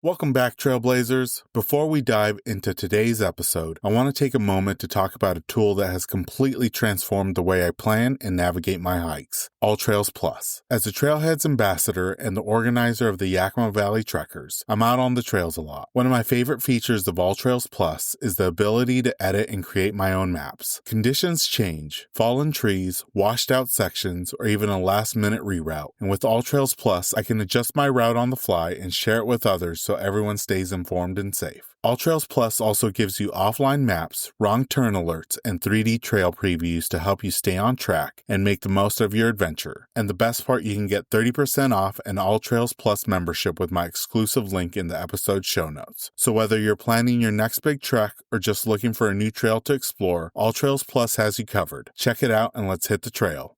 Welcome back, Trailblazers. Before we dive into today's episode, I want to take a moment to talk about a tool that has completely transformed the way I plan and navigate my hikes, AllTrails Plus. As a Trailheads ambassador and the organizer of the Yakima Valley Trekkers, I'm out on the trails a lot. One of my favorite features of AllTrails Plus is the ability to edit and create my own maps. Conditions change, fallen trees, washed out sections, or even a last-minute reroute. And with AllTrails Plus, I can adjust my route on the fly and share it with others so everyone stays informed and safe. AllTrails Plus also gives you offline maps, wrong turn alerts, and 3D trail previews to help you stay on track and make the most of your adventure. And the best part, you can get 30% off an AllTrails Plus membership with my exclusive link in the episode show notes. So whether you're planning your next big trek or just looking for a new trail to explore, AllTrails Plus has you covered. Check it out and let's hit the trail.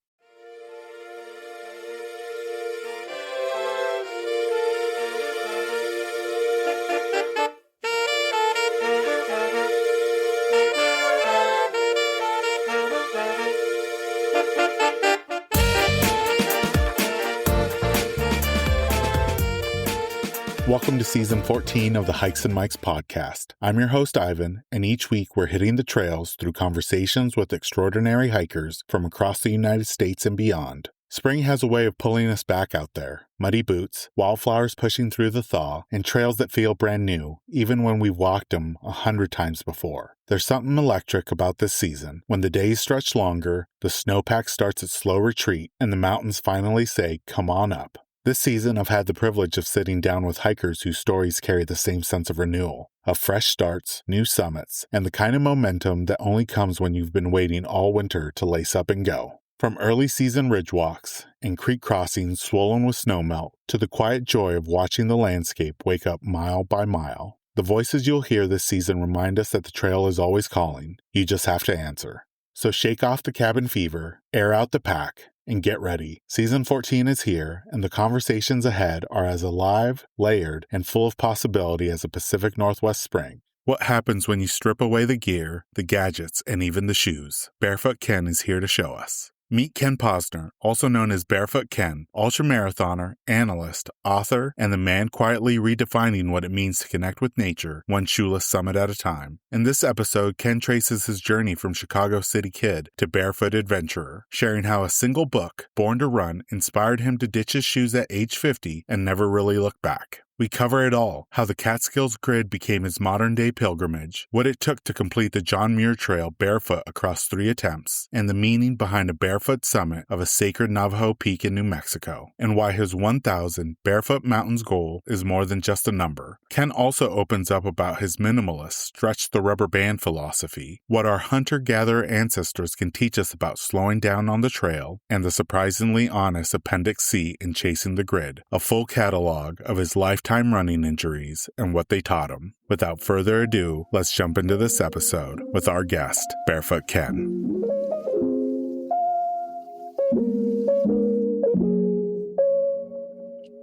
Welcome to Season 14 of the Hikes and Mikes podcast. I'm your host, Ivan, and each week we're hitting the trails through conversations with extraordinary hikers from across the United States and beyond. Spring has a way of pulling us back out there. Muddy boots, wildflowers pushing through the thaw, and trails that feel brand new, even when we've walked them 100 times before. There's something electric about this season. When the days stretch longer, the snowpack starts its slow retreat, and the mountains finally say, "Come on up." This season, I've had the privilege of sitting down with hikers whose stories carry the same sense of renewal, of fresh starts, new summits, and the kind of momentum that only comes when you've been waiting all winter to lace up and go. From early season ridge walks and creek crossings swollen with snowmelt to the quiet joy of watching the landscape wake up mile by mile, the voices you'll hear this season remind us that the trail is always calling. You just have to answer. So shake off the cabin fever, air out the pack, and get ready. Season 14 is here, and the conversations ahead are as alive, layered, and full of possibility as a Pacific Northwest spring. What happens when you strip away the gear, the gadgets, and even the shoes? Barefoot Ken is here to show us. Meet Ken Posner, also known as Barefoot Ken, ultramarathoner, analyst, author, and the man quietly redefining what it means to connect with nature, one shoeless summit at a time. In this episode, Ken traces his journey from Chicago City kid to barefoot adventurer, sharing how a single book, Born to Run, inspired him to ditch his shoes at age 50 and never really look back. We cover it all, how the Catskills Grid became his modern-day pilgrimage, what it took to complete the John Muir Trail barefoot across 3 attempts, and the meaning behind a barefoot summit of a sacred Navajo peak in New Mexico, and why his 1,000 Barefoot Mountains goal is more than just a number. Ken also opens up about his minimalist, stretch the rubber band philosophy, what our hunter-gatherer ancestors can teach us about slowing down on the trail, and the surprisingly honest Appendix C in Chasing the Grid, a full catalog of his lifetime running injuries and what they taught him. Without further ado, let's jump into this episode with our guest, Barefoot Ken.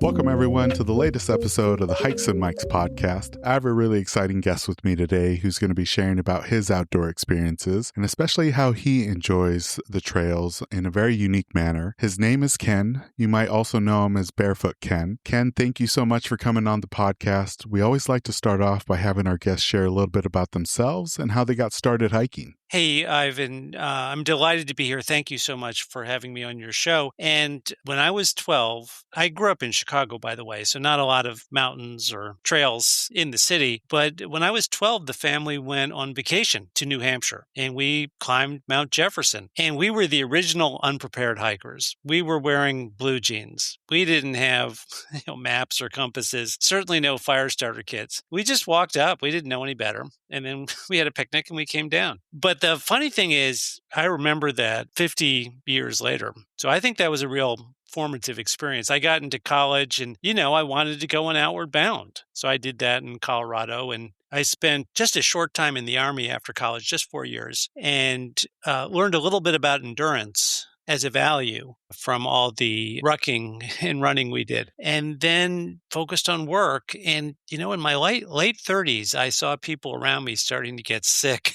Welcome, everyone, to the latest episode of the Hikes and Mikes podcast. I have a really exciting guest with me today who's going to be sharing about his outdoor experiences and especially how he enjoys the trails in a very unique manner. His name is Ken. You might also know him as Barefoot Ken. Ken, thank you so much for coming on the podcast. We always like to start off by having our guests share a little bit about themselves and how they got started hiking. Hey, Ivan, I'm delighted to be here. Thank you so much for having me on your show. And when I was 12, I grew up in Chicago, by the way, so not a lot of mountains or trails in the city. But when I was 12, the family went on vacation to New Hampshire, and we climbed Mount Jefferson. And we were the original unprepared hikers. We were wearing blue jeans. We didn't have maps or compasses, certainly no fire starter kits. We just walked up. We didn't know any better. And then we had a picnic and we came down. But the funny thing is, I remember that 50 years later. So I think that was a real formative experience. I got into college and, I wanted to go on outward bound. So I did that in Colorado, and I spent just a short time in the Army after college, just 4 years, and learned a little bit about endurance. as a value from all the rucking and running we did. And then focused on work. And, in my late 30s, I saw people around me starting to get sick.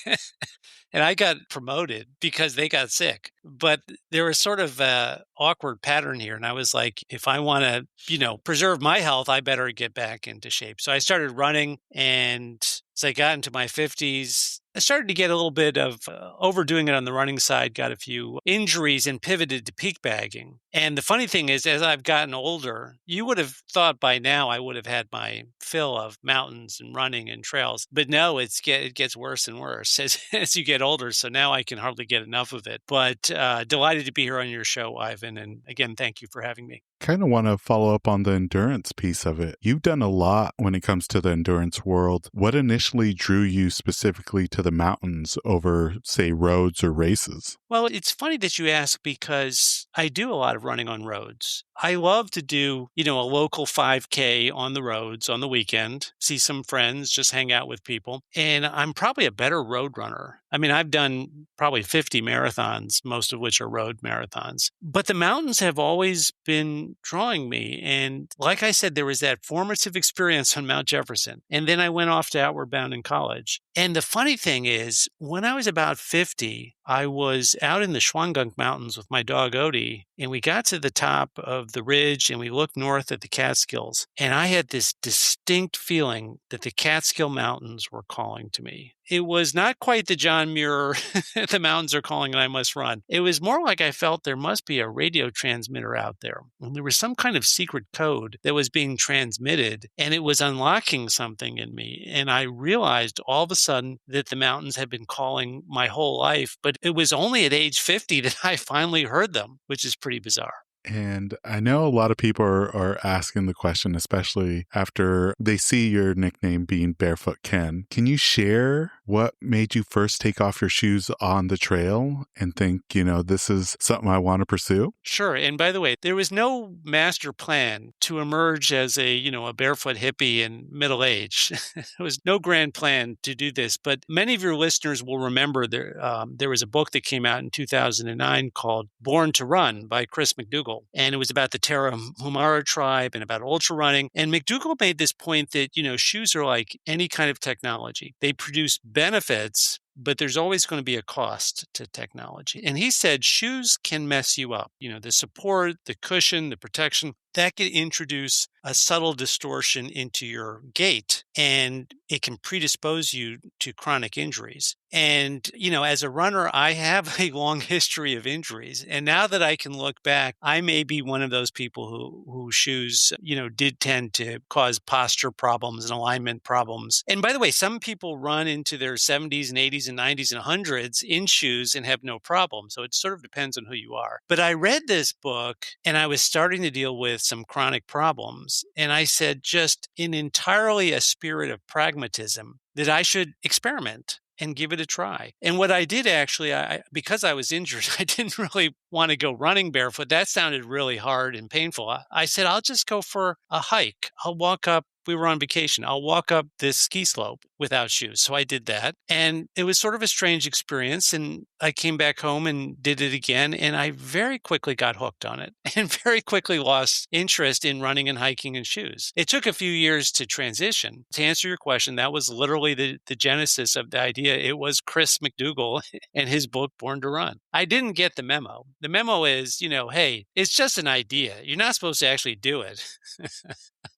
And I got promoted because they got sick. But there was sort of a awkward pattern here. And I was like, if I want to, preserve my health, I better get back into shape. So I started running. And as I got into my 50s, I started to get a little bit of overdoing it on the running side, got a few injuries and pivoted to peak bagging. And the funny thing is, as I've gotten older, you would have thought by now I would have had my fill of mountains and running and trails. But no, it gets worse and worse as you get older. So now I can hardly get enough of it. But delighted to be here on your show, Ivan. And again, thank you for having me. Kind of want to follow up on the endurance piece of it. You've done a lot when it comes to the endurance world. What initially drew you specifically to the mountains over, say, roads or races? Well, it's funny that you ask because I do a lot of running on roads. I love to do, a local 5K on the roads on the weekend, see some friends, just hang out with people. And I'm probably a better road runner. I mean, I've done probably 50 marathons, most of which are road marathons. But the mountains have always been drawing me. And like I said, there was that formative experience on Mount Jefferson. And then I went off to Outward Bound in college. And the funny thing is, when I was about 50, I was out in the Shawangunk Mountains with my dog Odie, and we got to the top of the ridge and we looked north at the Catskills. And I had this distinct feeling that the Catskill Mountains were calling to me. It was not quite the John Muir, the mountains are calling and I must run. It was more like I felt there must be a radio transmitter out there. And there was some kind of secret code that was being transmitted, and it was unlocking something in me. And I realized all of a sudden that the mountains had been calling my whole life, but it was only at age 50 that I finally heard them, which is pretty bizarre. And I know a lot of people are asking the question, especially after they see your nickname being Barefoot Ken. Can you share what made you first take off your shoes on the trail and think, this is something I want to pursue? Sure. And by the way, there was no master plan to emerge as a barefoot hippie in middle age. There was no grand plan to do this. But many of your listeners will remember there was a book that came out in 2009 called Born to Run by Chris McDougall. And it was about the Tarahumara tribe and about ultra running. And McDougall made this point that, shoes are like any kind of technology. They produce benefits, but there's always going to be a cost to technology. And he said shoes can mess you up. The support, the cushion, the protection, that can introduce a subtle distortion into your gait, and it can predispose you to chronic injuries. And, as a runner, I have a long history of injuries. And now that I can look back, I may be one of those people whose shoes, did tend to cause posture problems and alignment problems. And by the way, some people run into their 70s and 80s and 90s and 100s in shoes and have no problem. So it sort of depends on who you are. But I read this book and I was starting to deal with some chronic problems. And I said, just in entirely a spirit of pragmatism, that I should experiment and give it a try. And what I did actually, because I was injured, I didn't really want to go running barefoot. That sounded really hard and painful. I said, I'll just go for a hike. I'll walk up. We were on vacation. I'll walk up this ski slope without shoes. So I did that. And it was sort of a strange experience. And I came back home and did it again. And I very quickly got hooked on it and very quickly lost interest in running and hiking in shoes. It took a few years to transition. To answer your question, that was literally the genesis of the idea. It was Chris McDougall and his book, Born to Run. I didn't get the memo. The memo is, hey, it's just an idea. You're not supposed to actually do it.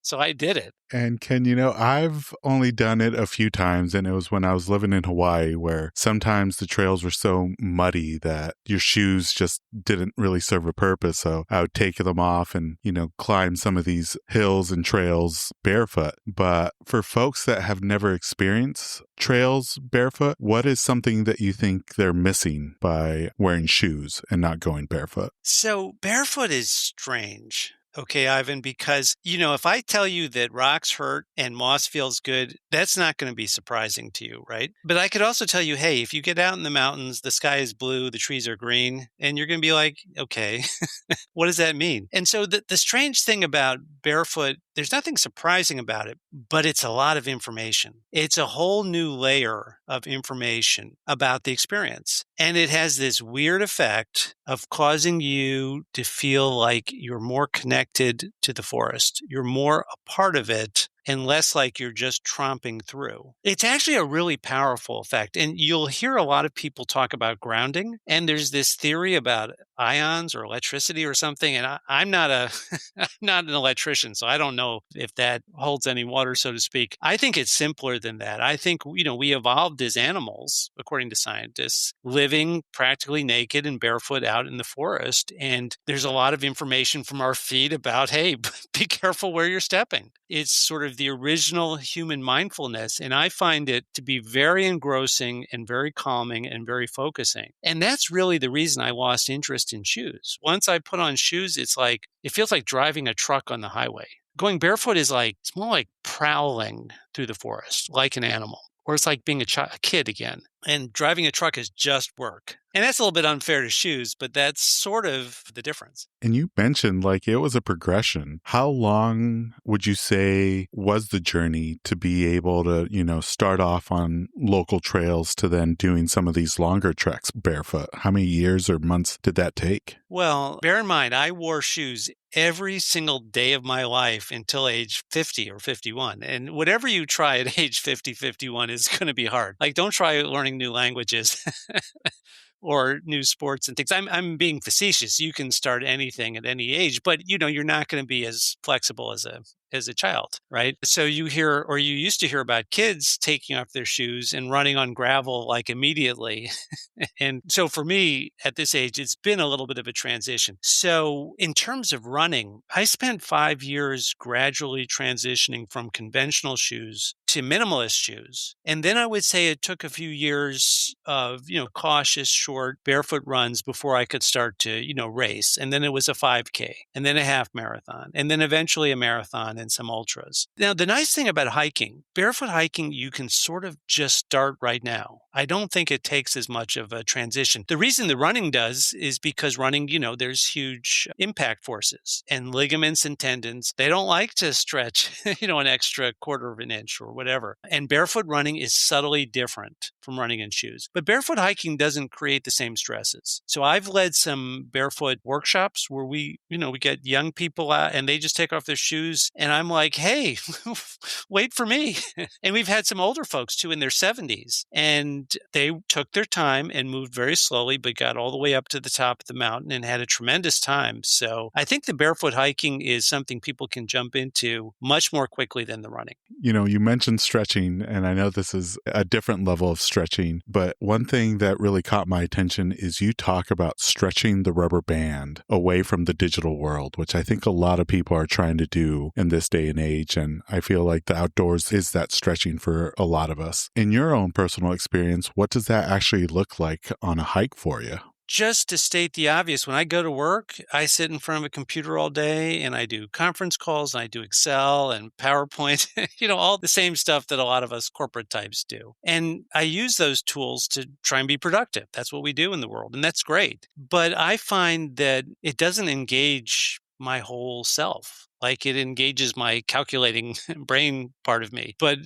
So I did it. And Ken, I've only done it a few times, and it was when I was living in Hawaii, where sometimes the trails were so muddy that your shoes just didn't really serve a purpose. So I would take them off and, climb some of these hills and trails barefoot. But for folks that have never experienced trails barefoot, what is something that you think they're missing by wearing shoes and not going barefoot? So barefoot is strange. Okay, Ivan, because, if I tell you that rocks hurt and moss feels good, that's not going to be surprising to you, right? But I could also tell you, hey, if you get out in the mountains, the sky is blue, the trees are green, and you're going to be like, okay, what does that mean? And so the strange thing about barefoot there's nothing surprising about it, but it's a lot of information. It's a whole new layer of information about the experience. And it has this weird effect of causing you to feel like you're more connected to the forest. You're more a part of it and less like you're just tromping through. It's actually a really powerful effect. And you'll hear a lot of people talk about grounding. And there's this theory about ions or electricity or something. And I'm not I'm not an electrician, so I don't know if that holds any water, so to speak. I think it's simpler than that. I think, we evolved as animals, according to scientists, living practically naked and barefoot out in the forest. And there's a lot of information from our feet about, hey, be careful where you're stepping. It's sort of the original human mindfulness. And I find it to be very engrossing and very calming and very focusing. And that's really the reason I lost interest in shoes. Once I put on shoes, it feels like driving a truck on the highway. Going barefoot it's more like prowling through the forest, like an animal, or it's like being a kid again. And driving a truck is just work. And that's a little bit unfair to shoes, but that's sort of the difference. And you mentioned it was a progression. How long would you say was the journey to be able to, start off on local trails to then doing some of these longer treks barefoot? How many years or months did that take? Well, bear in mind, I wore shoes every single day of my life until age 50 or 51. And whatever you try at age 50, 51 is going to be hard. Don't try learning new languages. Or new sports and things. I'm being facetious. You can start anything at any age, but you're not going to be as flexible as a child, right? So you used to hear about kids taking off their shoes and running on gravel immediately. And so for me at this age, it's been a little bit of a transition. So in terms of running, I spent 5 years gradually transitioning from conventional shoes to minimalist shoes. And then I would say it took a few years of, cautious, short, barefoot runs before I could start to, race. And then it was a 5K and then a half marathon and then eventually a marathon and some ultras. Now, the nice thing about barefoot hiking, you can sort of just start right now. I don't think it takes as much of a transition. The reason the running does is because running, there's huge impact forces and ligaments and tendons. They don't like to stretch, an extra quarter of an inch or whatever. And barefoot running is subtly different from running in shoes. But barefoot hiking doesn't create the same stresses. So I've led some barefoot workshops where we get young people out and they just take off their shoes. And I'm like, hey, wait for me. And we've had some older folks too in their 70s. And they took their time and moved very slowly, but got all the way up to the top of the mountain and had a tremendous time. So I think the barefoot hiking is something people can jump into much more quickly than the running. You mentioned stretching, and I know this is a different level of stretching, but one thing that really caught my attention is you talk about stretching the rubber band away from the digital world, which I think a lot of people are trying to do in this day and age. And I feel like the outdoors is that stretching for a lot of us. In your own personal experience, what does that actually look like on a hike for you? Just to state the obvious, when I go to work, I sit in front of a computer all day and I do conference calls and I do Excel and PowerPoint, all the same stuff that a lot of us corporate types do. And I use those tools to try and be productive. That's what we do in the world, and that's great. But I find that it doesn't engage my whole self. It engages my calculating brain part of me. But,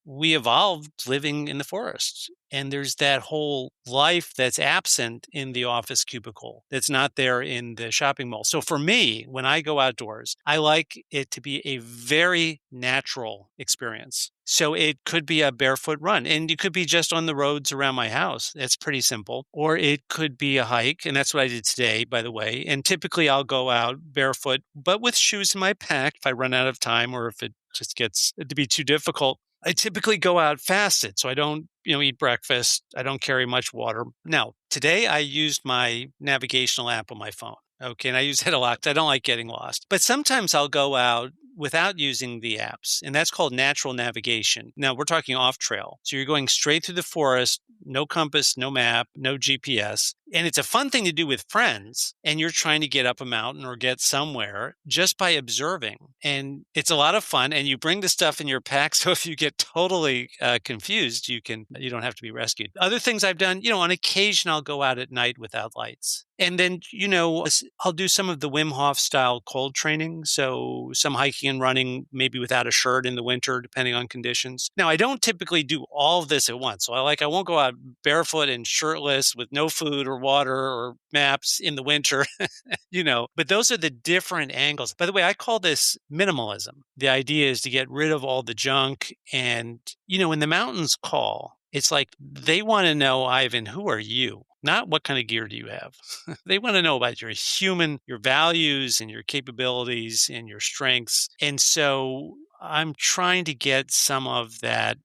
we evolved living in the forest. And there's that whole life that's absent in the office cubicle that's not there in the shopping mall. So for me, when I go outdoors, I like it to be a very natural experience. So it could be a barefoot run, and you could be just on the roads around my house. That's pretty simple. Or it could be a hike, and that's what I did today, by the way. And typically I'll go out barefoot, but with shoes in my pack if I run out of time or if it just gets to be too difficult. I typically go out fasted, so I don't, eat breakfast. I don't carry much water. Now, today I used my navigational app on my phone. Okay, and I use it a lot because I don't like getting lost. But sometimes I'll go out without using the apps, and that's called natural navigation. Now, we're talking off trail. So you're going straight through the forest, no compass, no map, no GPS, And it's a fun thing to do with friends, and you're trying to get up a mountain or get somewhere just by observing. And it's a lot of fun, and you bring the stuff in your pack, so if you get totally confused, you don't have to be rescued. Other things I've done, on occasion I'll go out at night without lights. And then, I'll do some of the Wim Hof style cold training. So some hiking and running, maybe without a shirt in the winter, depending on conditions. Now, I don't typically do all of this at once. So I won't go out barefoot and shirtless with no food or water or maps in the winter, but those are the different angles. By the way, I call this minimalism. The idea is to get rid of all the junk. And, when the mountains call, it's like they want to know, Ivan, who are you? Not what kind of gear do you have? They want to know about your values and your capabilities and your strengths. And so I'm trying to get some of that,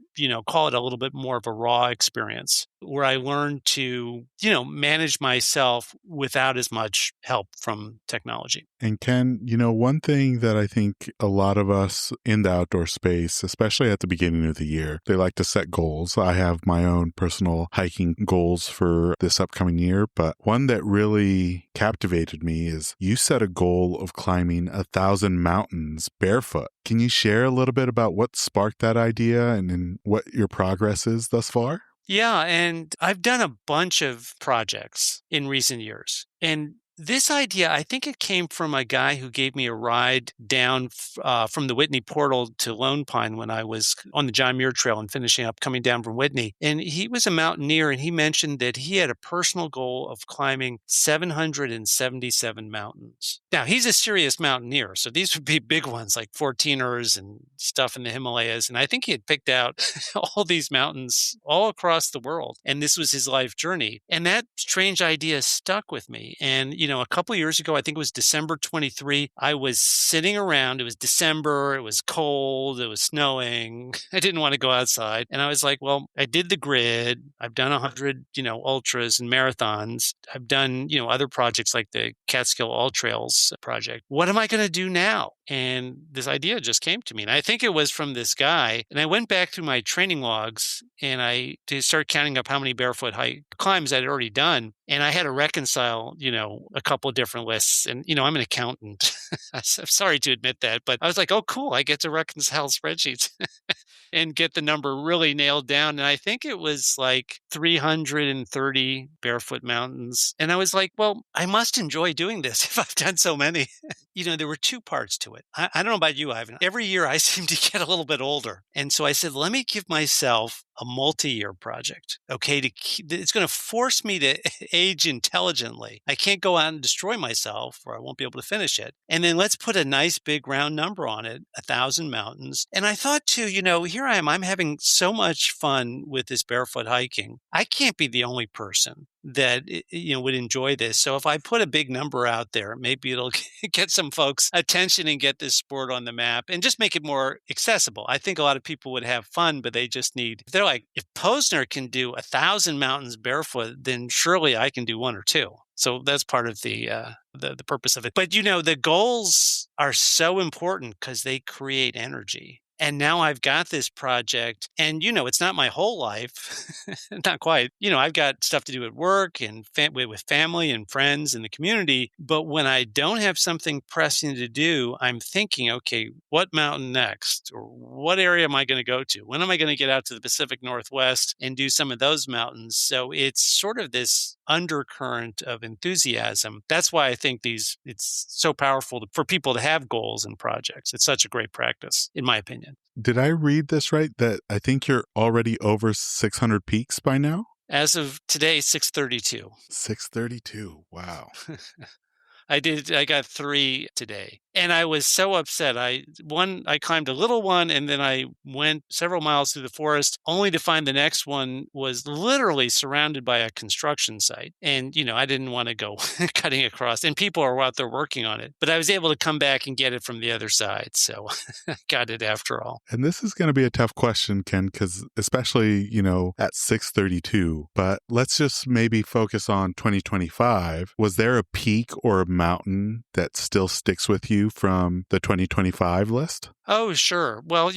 call it a little bit more of a raw experience where I learn to, manage myself without as much help from technology. And Ken, one thing that I think a lot of us in the outdoor space, especially at the beginning of the year, they like to set goals. I have my own personal hiking goals for this upcoming year, but one that really captivated me is you set a goal of climbing 1,000 mountains barefoot. Can you share a little bit about what sparked that idea and what your progress is thus far? Yeah, and I've done a bunch of projects in recent years. And this idea, I think it came from a guy who gave me a ride down from the Whitney Portal to Lone Pine when I was on the John Muir Trail and finishing up coming down from Whitney. And he was a mountaineer, and he mentioned that he had a personal goal of climbing 777 mountains. Now, he's a serious mountaineer, so these would be big ones like 14ers and stuff in the Himalayas. And I think he had picked out all these mountains all across the world, and this was his life journey. And that strange idea stuck with me. And, a couple of years ago, I think it was December 23, I was sitting around. It was December. It was cold. It was snowing. I didn't want to go outside. And I was like, well, I did the grid. I've done 100, ultras and marathons. I've done, other projects like the Catskills Trails project. What am I going to do now? And this idea just came to me. And I think it was from this guy. And I went back through my training logs and I started counting up how many barefoot hike climbs I'd already done. And I had to reconcile, a couple of different lists. And, I'm an accountant. I'm sorry to admit that, but I was like, oh, cool. I get to reconcile spreadsheets and get the number really nailed down. And I think it was like 330 barefoot mountains. And I was like, well, I must enjoy doing this if I've done so many. There were two parts to it. I don't know about you, Ivan. Every year I seem to get a little bit older. And so I said, let me give myself a multi-year project. Okay, it's going to force me to age intelligently. I can't go out and destroy myself or I won't be able to finish it. And then let's put a nice big round number on it, 1,000 mountains. And I thought too, here I am. I'm having so much fun with this barefoot hiking. I can't be the only person that would enjoy this. So if I put a big number out there, maybe it'll get some folks' attention and get this sport on the map and just make it more accessible. I think a lot of people would have fun, but they just they're like, if Posner can do 1,000 mountains barefoot, then surely I can do one or two. So that's part of the purpose of it. But the goals are so important because they create energy. And now I've got this project and, it's not my whole life, not quite. I've got stuff to do at work and with family and friends and the community. But when I don't have something pressing to do, I'm thinking, okay, what mountain next? Or what area am I going to go to? When am I going to get out to the Pacific Northwest and do some of those mountains? So it's sort of this undercurrent of enthusiasm. That's why I think it's so powerful for people to have goals and projects. It's such a great practice, in my opinion. Did I read this right? That I think you're already over 600 peaks by now? As of today, 632. 632. Wow. I got 3 today. And I was so upset. I climbed a little one and then I went several miles through the forest only to find the next one was literally surrounded by a construction site. And, I didn't want to go cutting across and people are out there working on it, but I was able to come back and get it from the other side. So I got it after all. And this is going to be a tough question, Ken, because especially, at 632, but let's just maybe focus on 2025. Was there a peak or a mountain that still sticks with you you from the 2025 list? Oh, sure. Well,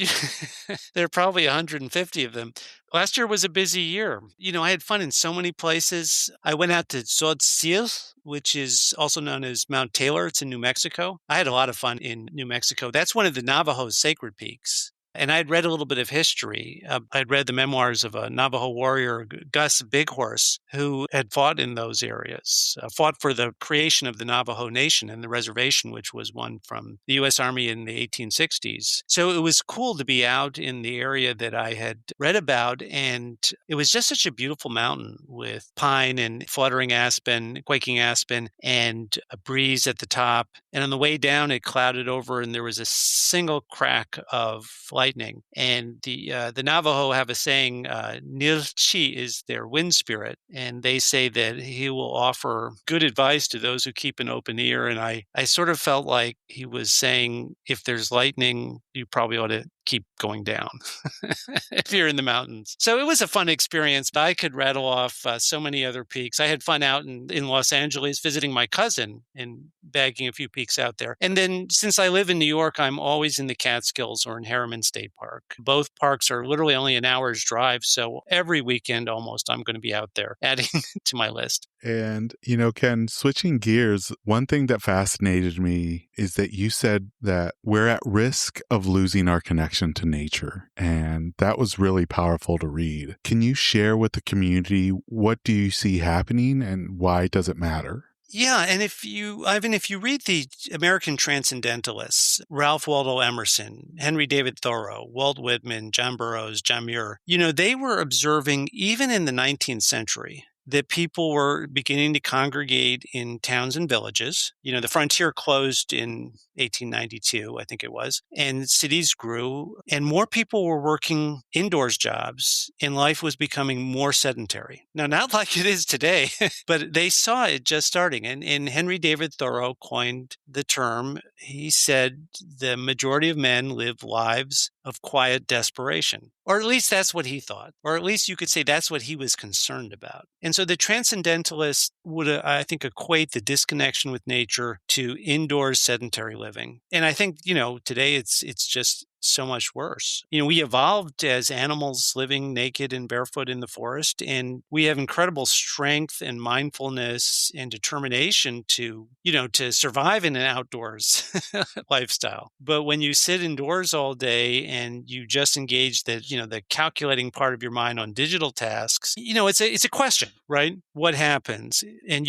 there are probably 150 of them. Last year was a busy year. I had fun in so many places. I went out to Tsoodzil, which is also known as Mount Taylor. It's in New Mexico. I had a lot of fun in New Mexico. That's one of the Navajo's sacred peaks. And I'd read a little bit of history. I'd read the memoirs of a Navajo warrior, Gus Big Horse, who had fought in those areas, fought for the creation of the Navajo Nation and the reservation, which was won from the U.S. Army in the 1860s. So it was cool to be out in the area that I had read about. And it was just such a beautiful mountain with pine and fluttering aspen, quaking aspen, and a breeze at the top. And on the way down, it clouded over and there was a single crack of lightning. And the Navajo have a saying, Nilchi is their wind spirit. And they say that he will offer good advice to those who keep an open ear. And I sort of felt like he was saying, if there's lightning, you probably ought to keep going down if you're in the mountains. So it was a fun experience. I could rattle off so many other peaks. I had fun out in Los Angeles visiting my cousin and bagging a few peaks out there. And then since I live in New York, I'm always in the Catskills or in Harriman State Park. Both parks are literally only an hour's drive. So every weekend almost, I'm going to be out there adding to my list. And, Ken, switching gears, one thing that fascinated me is that you said that we're at risk of losing our connection to nature. And that was really powerful to read. Can you share with the community, what do you see happening and why does it matter? Yeah, and if you read the American Transcendentalists, Ralph Waldo Emerson, Henry David Thoreau, Walt Whitman, John Burroughs, John Muir, they were observing even in the 19th century that people were beginning to congregate in towns and villages. The frontier closed in 1892, I think it was, and cities grew and more people were working indoors jobs and life was becoming more sedentary. Now, not like it is today, but they saw it just starting. And Henry David Thoreau coined the term. He said the majority of men live lives of quiet desperation, or at least that's what he thought, or at least you could say that's what he was concerned about. And so the transcendentalists would, I think, equate the disconnection with nature to indoors sedentary living. And I think, today it's just so much worse. We evolved as animals living naked and barefoot in the forest, and we have incredible strength and mindfulness and determination to survive in an outdoors lifestyle. But when you sit indoors all day and you just engage the calculating part of your mind on digital tasks, it's a question, right? What happens? And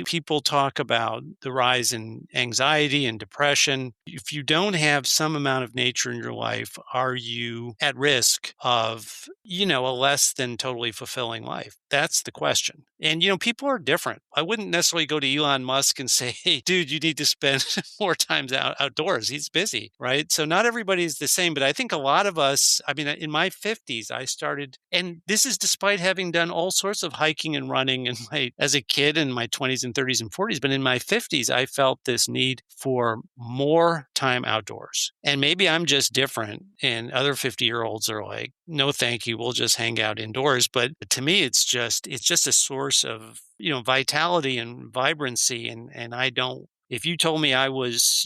people talk about the rise in anxiety and depression. If you don't have some amount of nature in your life, are you at risk of, a less than totally fulfilling life? That's the question. And, people are different. I wouldn't necessarily go to Elon Musk and say, hey, dude, you need to spend more time outdoors. He's busy, right? So not everybody's the same, but I think a lot of us, in my 50s, I started, and this is despite having done all sorts of hiking and running as a kid in my 20s and 30s and 40s. But in my 50s, I felt this need for more time outdoors. And maybe I'm just different. And other 50-year-olds are like, no, thank you. We'll just hang out indoors. But to me, it's just a source of, vitality and vibrancy. And I don't, if you told me I was,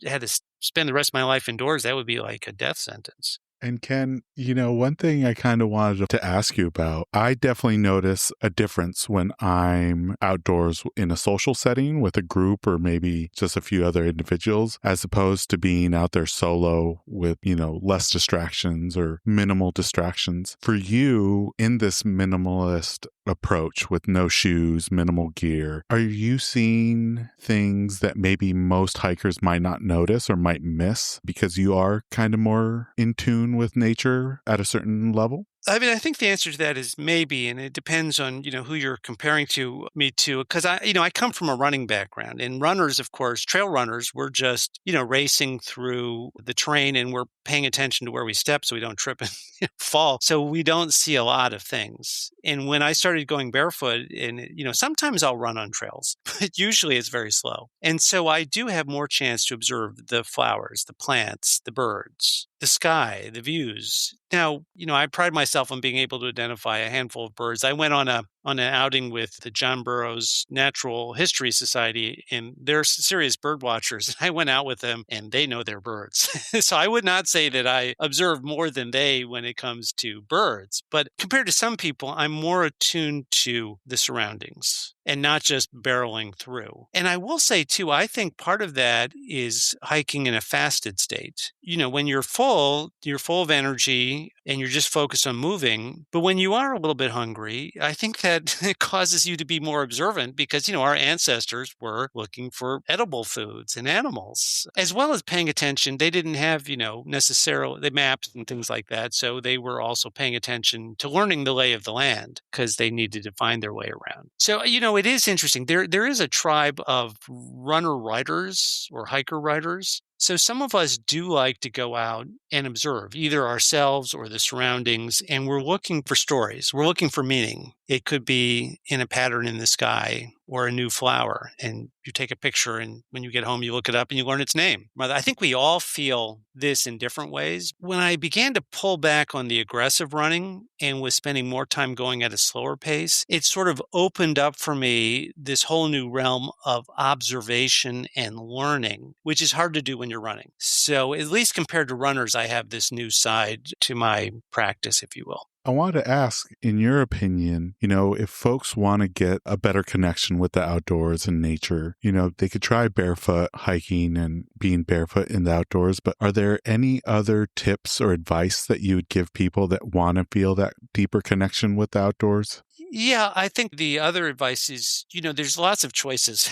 had to spend the rest of my life indoors, that would be like a death sentence. And Ken, one thing I kind of wanted to ask you about, I definitely notice a difference when I'm outdoors in a social setting with a group or maybe just a few other individuals, as opposed to being out there solo with, less distractions or minimal distractions. For you, in this minimalist approach with no shoes, minimal gear, are you seeing things that maybe most hikers might not notice or might miss because you are kind of more in tune with nature at a certain level? I think the answer to that is maybe, and it depends on, who you're comparing me to, because I come from a running background, and runners, of course, trail runners, we're just, racing through the terrain and we're paying attention to where we step so we don't trip and fall. So we don't see a lot of things. And when I started going barefoot and, sometimes I'll run on trails, but usually it's very slow. And so I do have more chance to observe the flowers, the plants, the birds, the sky, the views. Now, I pride myself on being able to identify a handful of birds. I went on a on an outing with the John Burroughs Natural History Society, and they're serious bird watchers. I went out with them, and they know their birds. So I would not say that I observe more than they when it comes to birds. But compared to some people, I'm more attuned to the surroundings and not just barreling through. And I will say, too, I think part of that is hiking in a fasted state. When you're full of energy and you're just focused on moving. But when you are a little bit hungry, I think that it causes you to be more observant because, our ancestors were looking for edible foods and animals, as well as paying attention. They didn't have, necessarily the maps and things like that. So they were also paying attention to learning the lay of the land because they needed to find their way around. So, it is interesting. There is a tribe of runner riders or hiker riders. So some of us do like to go out and observe either ourselves or the surroundings, and we're looking for stories. We're looking for meaning. It could be in a pattern in the sky or a new flower, and you take a picture, and when you get home, you look it up and you learn its name. I think we all feel this in different ways. When I began to pull back on the aggressive running and was spending more time going at a slower pace, it sort of opened up for me this whole new realm of observation and learning, which is hard to do when you're running. So at least compared to runners, I have this new side to my practice, if you will. I want to ask, in your opinion, if folks want to get a better connection with the outdoors and nature, they could try barefoot hiking and being barefoot in the outdoors, but are there any other tips or advice that you would give people that want to feel that deeper connection with the outdoors? Yeah, I think the other advice is, there's lots of choices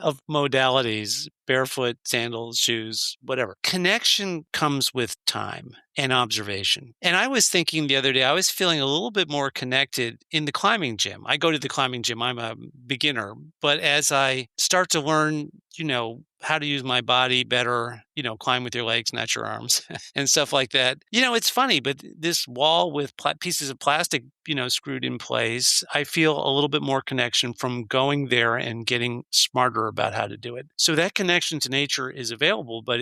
of modalities, barefoot, sandals, shoes, whatever. Connection comes with time and observation. And I was thinking the other day, I was feeling a little bit more connected in the climbing gym. I go to the climbing gym. I'm a beginner. But as I start to learn, how to use my body better, climb with your legs, not your arms and stuff like that. It's funny, but this wall with pieces of plastic, screwed in place, I feel a little bit more connection from going there and getting smarter about how to do it. So that connection to nature is available, but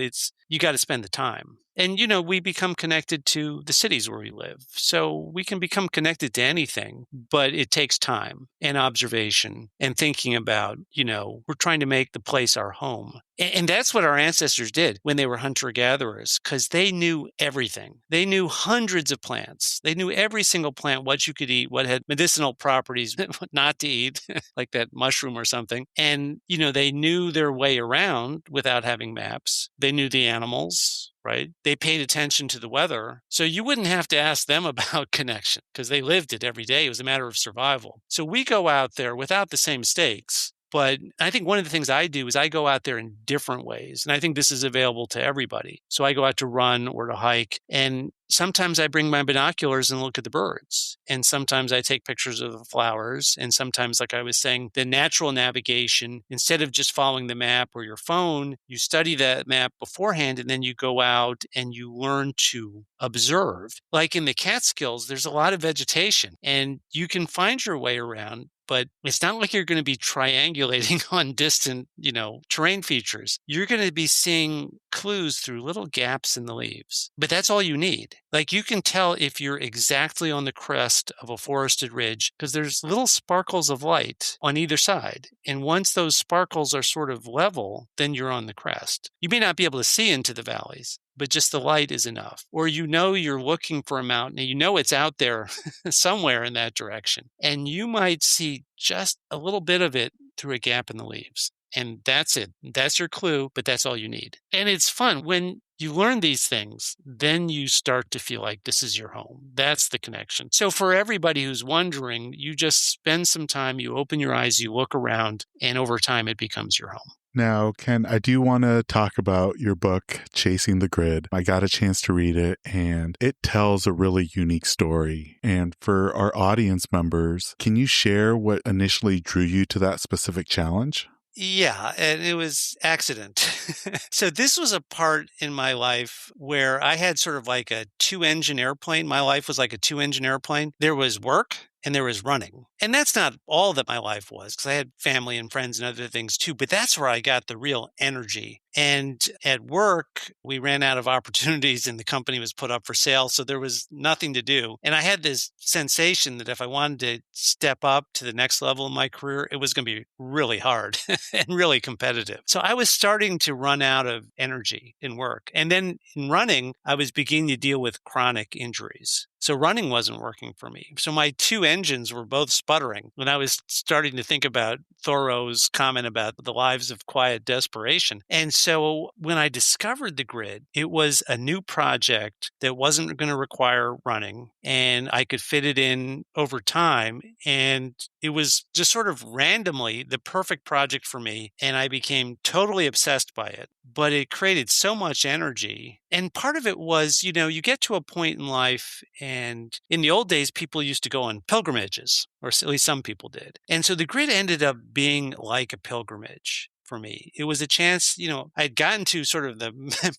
you got to spend the time. And, we become connected to the cities where we live. So we can become connected to anything, but it takes time and observation and thinking about, we're trying to make the place our home. And that's what our ancestors did when they were hunter-gatherers, because they knew everything. They knew hundreds of plants. They knew every single plant, what you could eat, what had medicinal properties, what not to eat, like that mushroom or something. And, they knew their way around without having maps. They knew the animals, right? They paid attention to the weather. So you wouldn't have to ask them about connection because they lived it every day. It was a matter of survival. So we go out there without the same stakes. But I think one of the things I do is I go out there in different ways. And I think this is available to everybody. So I go out to run or to hike. And sometimes I bring my binoculars and look at the birds. And sometimes I take pictures of the flowers. And sometimes, like I was saying, the natural navigation, instead of just following the map or your phone, you study that map beforehand and then you go out and you learn to observe. Like in the Catskills, there's a lot of vegetation and you can find your way around. But it's not like you're going to be triangulating on distant, terrain features. You're going to be seeing clues through little gaps in the leaves. But that's all you need. Like you can tell if you're exactly on the crest of a forested ridge because there's little sparkles of light on either side. And once those sparkles are sort of level, then you're on the crest. You may not be able to see into the valleys, but just the light is enough. Or you're looking for a mountain and it's out there somewhere in that direction. And you might see just a little bit of it through a gap in the leaves. And that's it. That's your clue, but that's all you need. And it's fun. When you learn these things, then you start to feel like this is your home. That's the connection. So for everybody who's wondering, you just spend some time, you open your eyes, you look around, and over time it becomes your home. Now, Ken, I do want to talk about your book, Chasing the Grid. I got a chance to read it, and it tells a really unique story. And for our audience members, can you share what initially drew you to that specific challenge? Yeah, and it was accident. So this was a part in my life where I had sort of like a two-engine airplane. My life was like a two-engine airplane. There was work and there was running. And that's not all that my life was because I had family and friends and other things too, but that's where I got the real energy And at work, we ran out of opportunities and the company was put up for sale. So there was nothing to do. And I had this sensation that if I wanted to step up to the next level in my career, it was going to be really hard and really competitive. So I was starting to run out of energy in work. And then in running, I was beginning to deal with chronic injuries. So running wasn't working for me. So my two engines were both sputtering when I was starting to think about Thoreau's comment about the lives of quiet desperation. And so when I discovered the grid, it was a new project that wasn't going to require running and I could fit it in over time. And it was just sort of randomly the perfect project for me. And I became totally obsessed by it. But it created so much energy. And part of it was, you get to a point in life, and in the old days, people used to go on pilgrimages, or at least some people did. And so the grid ended up being like a pilgrimage for me. It was a chance, I'd gotten to sort of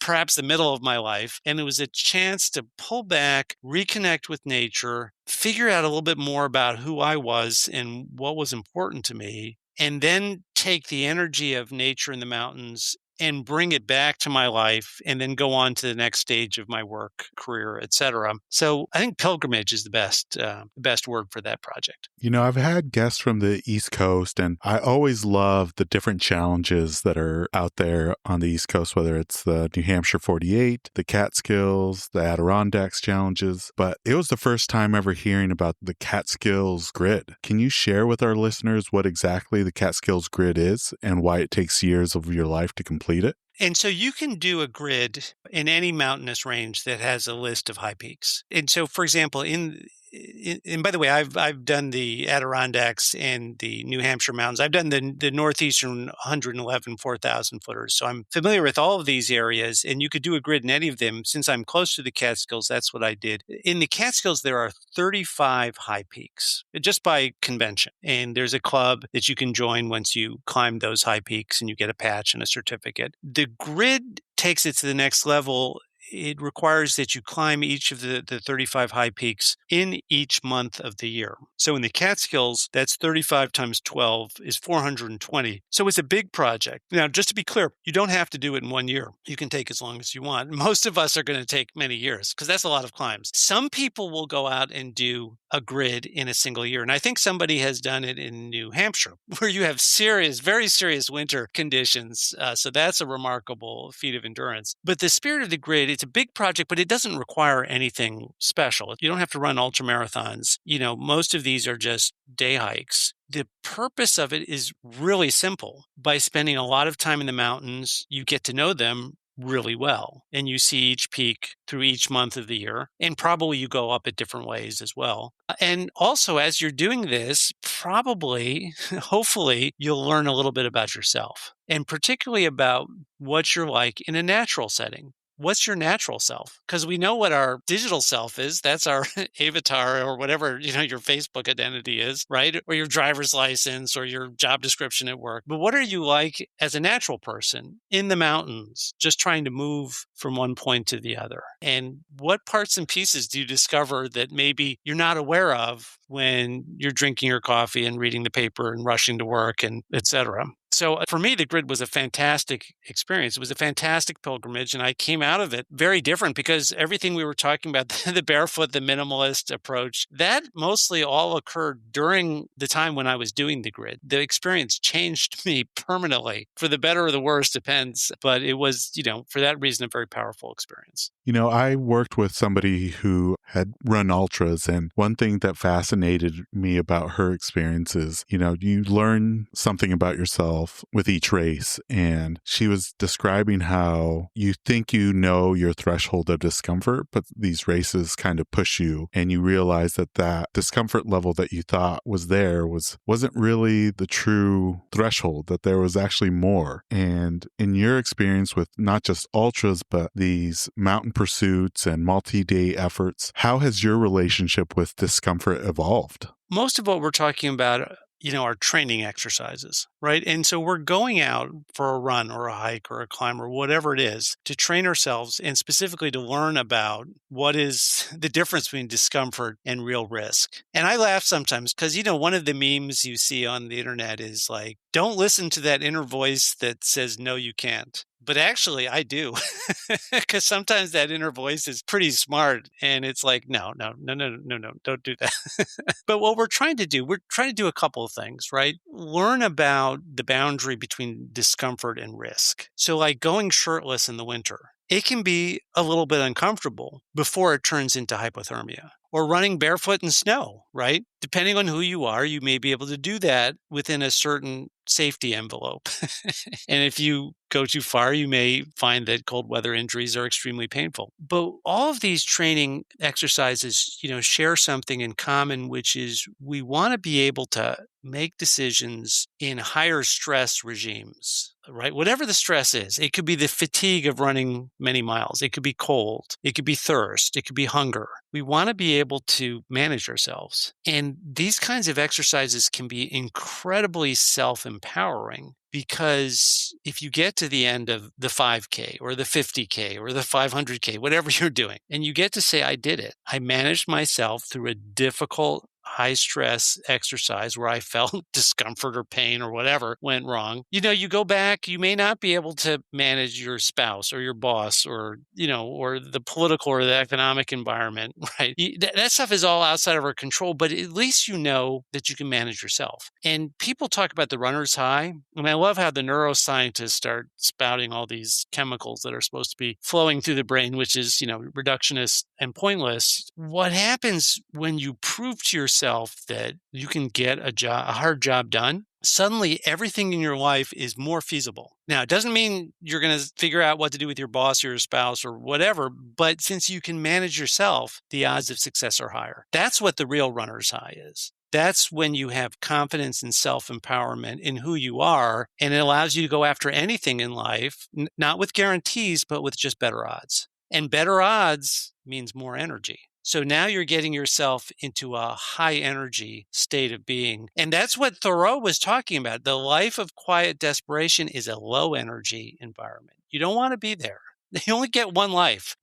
perhaps the middle of my life, and it was a chance to pull back, reconnect with nature, figure out a little bit more about who I was and what was important to me, and then take the energy of nature in the mountains and bring it back to my life and then go on to the next stage of my work, career, etc. So I think pilgrimage is the best word for that project. I've had guests from the East Coast, and I always love the different challenges that are out there on the East Coast, whether it's the New Hampshire 48, the Catskills, the Adirondacks challenges. But it was the first time ever hearing about the Catskills Grid. Can you share with our listeners what exactly the Catskills Grid is and why it takes years of your life to complete it? And so you can do a grid in any mountainous range that has a list of high peaks. And so, for example, and by the way, I've done the Adirondacks and the New Hampshire mountains. I've done the northeastern 111 4,000 footers. So I'm familiar with all of these areas, and you could do a grid in any of them. Since I'm close to the Catskills, that's what I did. In the Catskills, there are 35 high peaks just by convention. And there's a club that you can join once you climb those high peaks and you get a patch and a certificate. The grid takes it to the next level. It requires that you climb each of the 35 high peaks in each month of the year. So in the Catskills, that's 35 times 12 is 420. So it's a big project. Now, just to be clear, you don't have to do it in 1 year. You can take as long as you want. Most of us are going to take many years because that's a lot of climbs. Some people will go out and do a grid in a single year. And I think somebody has done it in New Hampshire where you have very serious winter conditions. So that's a remarkable feat of endurance. But the spirit of the grid, it's a big project, but it doesn't require anything special. You don't have to run ultramarathons. Most of these are just day hikes. The purpose of it is really simple. By spending a lot of time in the mountains, you get to know them really well. And you see each peak through each month of the year. And probably you go up at different ways as well. And also, as you're doing this, probably, hopefully, you'll learn a little bit about yourself. And particularly about what you're like in a natural setting. What's your natural self? Because we know what our digital self is. That's our avatar or whatever, your Facebook identity is, right? Or your driver's license or your job description at work. But what are you like as a natural person in the mountains, just trying to move from one point to the other? And what parts and pieces do you discover that maybe you're not aware of when you're drinking your coffee and reading the paper and rushing to work and et cetera? So for me, the grid was a fantastic experience. It was a fantastic pilgrimage, and I came out of it very different because everything we were talking about, the barefoot, the minimalist approach, that mostly all occurred during the time when I was doing the grid. The experience changed me permanently. For the better or the worse, depends. But it was, for that reason, a very powerful experience. I worked with somebody who had run ultras, and one thing that fascinated me about her experience is, you learn something about yourself with each race. And she was describing how you think your threshold of discomfort, but these races kind of push you, and you realize that discomfort level that you thought was there wasn't really the true threshold, that there was actually more. And in your experience with not just ultras, but these mountain pursuits and multi-day efforts, how has your relationship with discomfort evolved? Most of what we're talking about, are training exercises, right? And so we're going out for a run or a hike or a climb or whatever it is to train ourselves and specifically to learn about what is the difference between discomfort and real risk. And I laugh sometimes because, one of the memes you see on the internet is like, don't listen to that inner voice that says, no, you can't. But actually, I do, because sometimes that inner voice is pretty smart, and it's like, no, no, no, no, no, no, don't do that. But what we're trying to do a couple of things, right? Learn about the boundary between discomfort and risk. So, like going shirtless in the winter, it can be a little bit uncomfortable before it turns into hypothermia. Or running barefoot in snow, right? Depending on who you are, you may be able to do that within a certain safety envelope. And if you go too far, you may find that cold weather injuries are extremely painful. But all of these training exercises, share something in common, which is we want to be able to make decisions in higher stress regimes, right? Whatever the stress is, it could be the fatigue of running many miles. It could be cold. It could be thirst. It could be hunger. We want to be able to manage ourselves. And these kinds of exercises can be incredibly self-empowering, because if you get to the end of the 5K or the 50K or the 500K, whatever you're doing, and you get to say, I did it. I managed myself through a difficult, high stress exercise where I felt discomfort or pain or whatever went wrong. You go back, you may not be able to manage your spouse or your boss or the political or the economic environment, right? That stuff is all outside of our control, but at least you know that you can manage yourself. And people talk about the runner's high. And I love how the neuroscientists start spouting all these chemicals that are supposed to be flowing through the brain, which is, reductionist and pointless. What happens when you prove to yourself that you can get a hard job done? Suddenly everything in your life is more feasible. Now, it doesn't mean you're going to figure out what to do with your boss or your spouse or whatever, but since you can manage yourself, the odds of success are higher. That's what the real runner's high is. That's when you have confidence and self-empowerment in who you are, and it allows you to go after anything in life, not with guarantees, but with just better odds. And better odds means more energy. So now you're getting yourself into a high energy state of being. And that's what Thoreau was talking about. The life of quiet desperation is a low energy environment. You don't want to be there. You only get one life,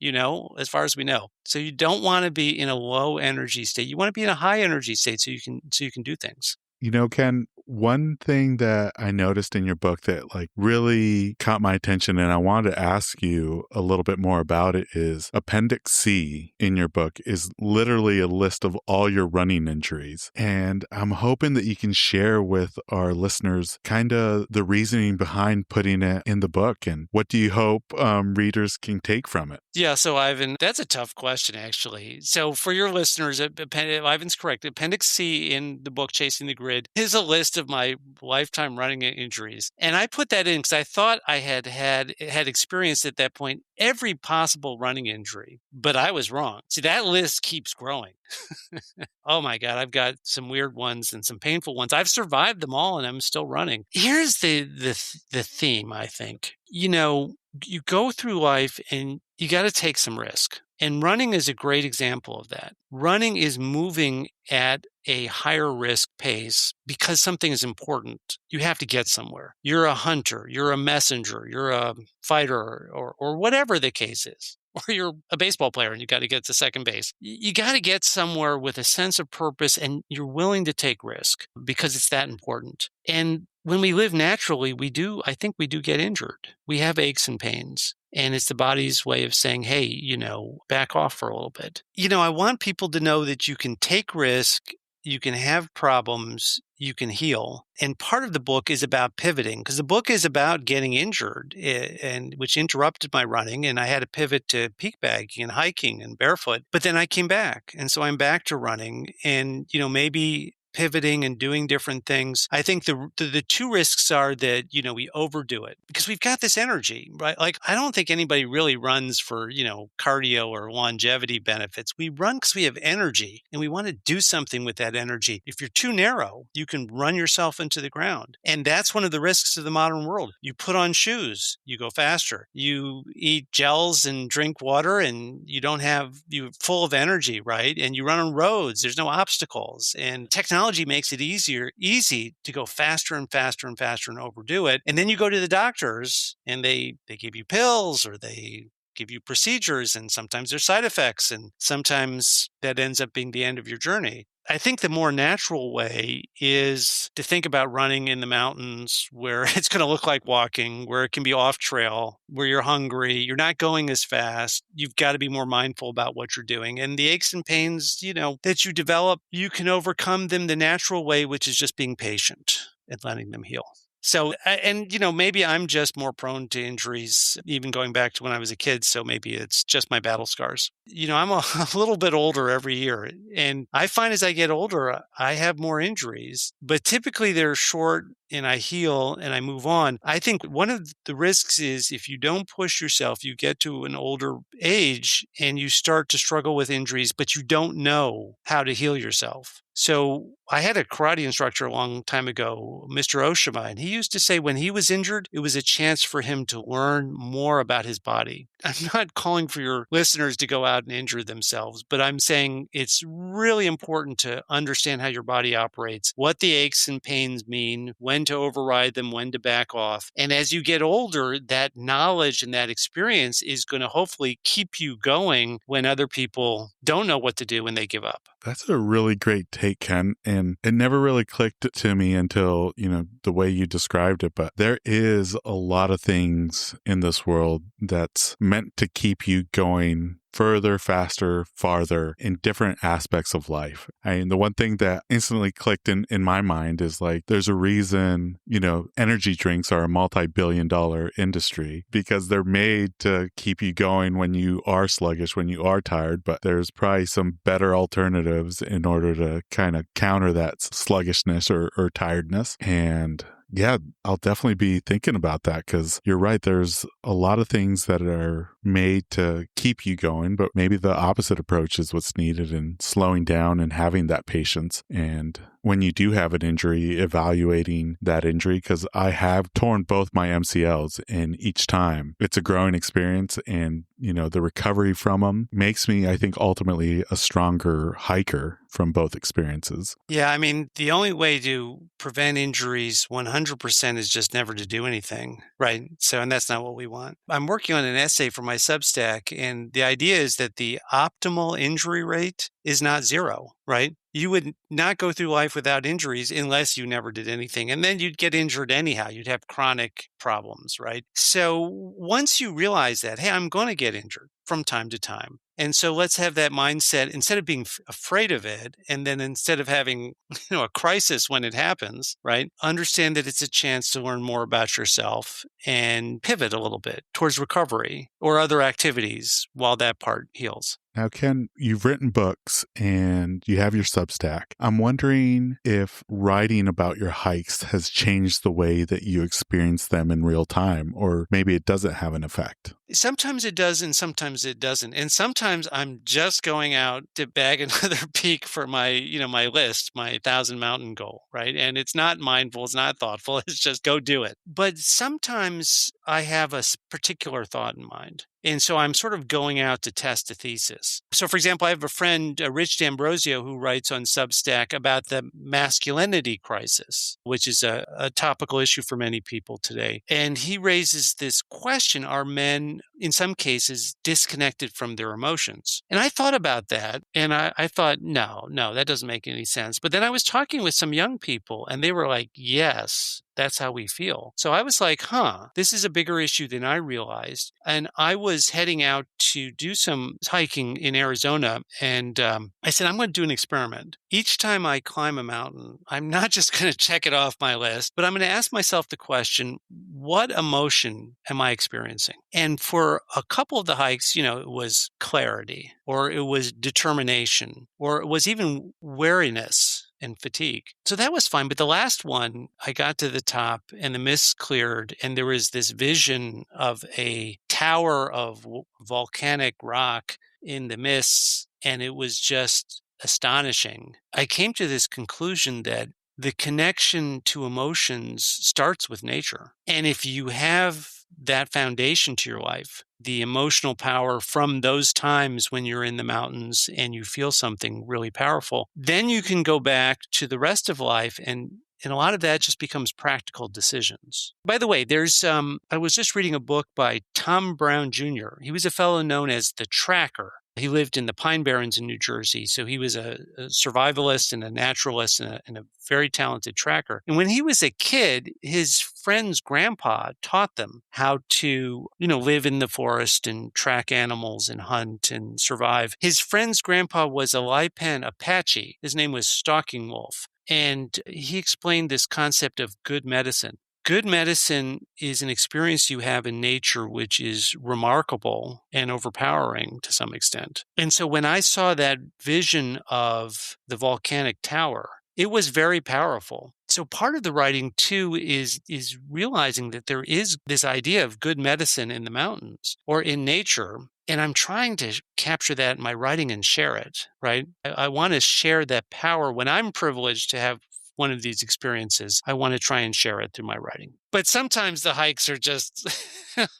as far as we know. So you don't want to be in a low energy state. You want to be in a high energy state so you can do things. Ken, one thing that I noticed in your book that really caught my attention, and I wanted to ask you a little bit more about it, is Appendix C in your book is literally a list of all your running injuries. And I'm hoping that you can share with our listeners kind of the reasoning behind putting it in the book, and what do you hope readers can take from it? Yeah, so Ivan, that's a tough question, actually. So for your listeners, Ivan's correct. Appendix C in the book, Chasing the Grid, is a list of my lifetime running injuries. And I put that in because I thought I had experienced at that point every possible running injury, but I was wrong. See, that list keeps growing. Oh my God, I've got some weird ones and some painful ones. I've survived them all and I'm still running. Here's the theme, I think. You go through life and you got to take some risk. And running is a great example of that. Running is moving at a higher risk pace because something is important. You have to get somewhere. You're a hunter, you're a messenger, you're a fighter, or whatever the case is. Or you're a baseball player and you got to get to second base. You got to get somewhere with a sense of purpose, and you're willing to take risk because it's that important. And when we live naturally, I think we do get injured. We have aches and pains. And it's the body's way of saying, hey, back off for a little bit. I want people to know that you can take risk, you can have problems, you can heal. And part of the book is about pivoting, because the book is about getting injured, and which interrupted my running. And I had to pivot to peak bagging and hiking and barefoot. But then I came back. And so I'm back to running, and, maybe pivoting and doing different things. I think the two risks are that, we overdo it because we've got this energy, right? Like, I don't think anybody really runs for, cardio or longevity benefits. We run because we have energy and we want to do something with that energy. If you're too narrow, you can run yourself into the ground. And that's one of the risks of the modern world. You put on shoes, you go faster. You eat gels and drink water and you're full of energy, right? And you run on roads, there's no obstacles. And technology makes it easy to go faster and faster and faster and overdo it. And then you go to the doctors and they give you pills or they give you procedures, and sometimes there's side effects, and sometimes that ends up being the end of your journey. I think the more natural way is to think about running in the mountains where it's going to look like walking, where it can be off trail, where you're hungry, you're not going as fast. You've got to be more mindful about what you're doing. And the aches and pains, that you develop, you can overcome them the natural way, which is just being patient and letting them heal. So, and maybe I'm just more prone to injuries, even going back to when I was a kid. So maybe it's just my battle scars. I'm a little bit older every year. And I find as I get older, I have more injuries, but typically they're short and I heal and I move on. I think one of the risks is if you don't push yourself, you get to an older age and you start to struggle with injuries, but you don't know how to heal yourself. So I had a karate instructor a long time ago, Mr. Oshima, and he used to say when he was injured, it was a chance for him to learn more about his body. I'm not calling for your listeners to go out and injure themselves, but I'm saying it's really important to understand how your body operates, what the aches and pains mean, when to override them, when to back off. And as you get older, that knowledge and that experience is going to hopefully keep you going when other people don't know what to do when they give up. That's a really great take, Ken. And it never really clicked to me until, the way you described it. But there is a lot of things in this world that's meant to keep you going further, faster, farther in different aspects of life. The one thing that instantly clicked in my mind is there's a reason, energy drinks are a multi-billion-dollar industry because they're made to keep you going when you are sluggish, when you are tired, but there's probably some better alternatives in order to kind of counter that sluggishness or tiredness. And yeah, I'll definitely be thinking about that because you're right. There's a lot of things that are made to keep you going, but maybe the opposite approach is what's needed in slowing down and having that patience. And when you do have an injury, evaluating that injury, because I have torn both my MCLs, and each time it's a growing experience, and the recovery from them makes me, I think, ultimately a stronger hiker from both experiences. Yeah, the only way to prevent injuries 100% is just never to do anything, right? So, and that's not what we want. I'm working on an essay for my Substack, and the idea is that the optimal injury rate is not zero, right? You would not go through life without injuries unless you never did anything. And then you'd get injured anyhow. You'd have chronic problems, right? So once you realize that, hey, I'm going to get injured from time to time. And so let's have that mindset instead of being afraid of it. And then instead of having, a crisis when it happens, right? Understand that it's a chance to learn more about yourself and pivot a little bit towards recovery or other activities while that part heals. Now, Ken, you've written books and you have your Substack. I'm wondering if writing about your hikes has changed the way that you experience them in real time, or maybe it doesn't have an effect. Sometimes it does and sometimes it doesn't. And sometimes I'm just going out to bag another peak for my, my list, my 1,000 mountain goal, right? And it's not mindful, it's not thoughtful, it's just go do it. But sometimes I have a particular thought in mind. And so I'm sort of going out to test a thesis. So, for example, I have a friend, Rich D'Ambrosio, who writes on Substack about the masculinity crisis, which is a topical issue for many people today. And he raises this question, are men, in some cases, disconnected from their emotions? And I thought about that, and I thought, no, that doesn't make any sense. But then I was talking with some young people, and they were like, yes, that's how we feel. So I was like, this is a bigger issue than I realized. And I was heading out to do some hiking in Arizona. And I said, I'm going to do an experiment. Each time I climb a mountain, I'm not just going to check it off my list, but I'm going to ask myself the question, what emotion am I experiencing? And for a couple of the hikes, it was clarity, or it was determination, or it was even wariness and fatigue. So that was fine. But the last one, I got to the top and the mist cleared and there was this vision of a tower of volcanic rock in the mists. And it was just astonishing. I came to this conclusion that the connection to emotions starts with nature. And if you have that foundation to your life, the emotional power from those times when you're in the mountains and you feel something really powerful, then you can go back to the rest of life and And a lot of that just becomes practical decisions. By the way, I was just reading a book by Tom Brown Jr. He was a fellow known as the Tracker. He lived in the Pine Barrens in New Jersey. So he was a survivalist and a naturalist and a very talented tracker. And when he was a kid, his friend's grandpa taught them how to, live in the forest and track animals and hunt and survive. His friend's grandpa was a Lipan Apache. His name was Stalking Wolf. And he explained this concept of good medicine. Good medicine is an experience you have in nature which is remarkable and overpowering to some extent. And so when I saw that vision of the volcanic tower, it was very powerful. So part of the writing too is realizing that there is this idea of good medicine in the mountains or in nature. And I'm trying to capture that in my writing and share it, right? I want to share that power when I'm privileged to have one of these experiences. I want to try and share it through my writing. But sometimes the hikes are just,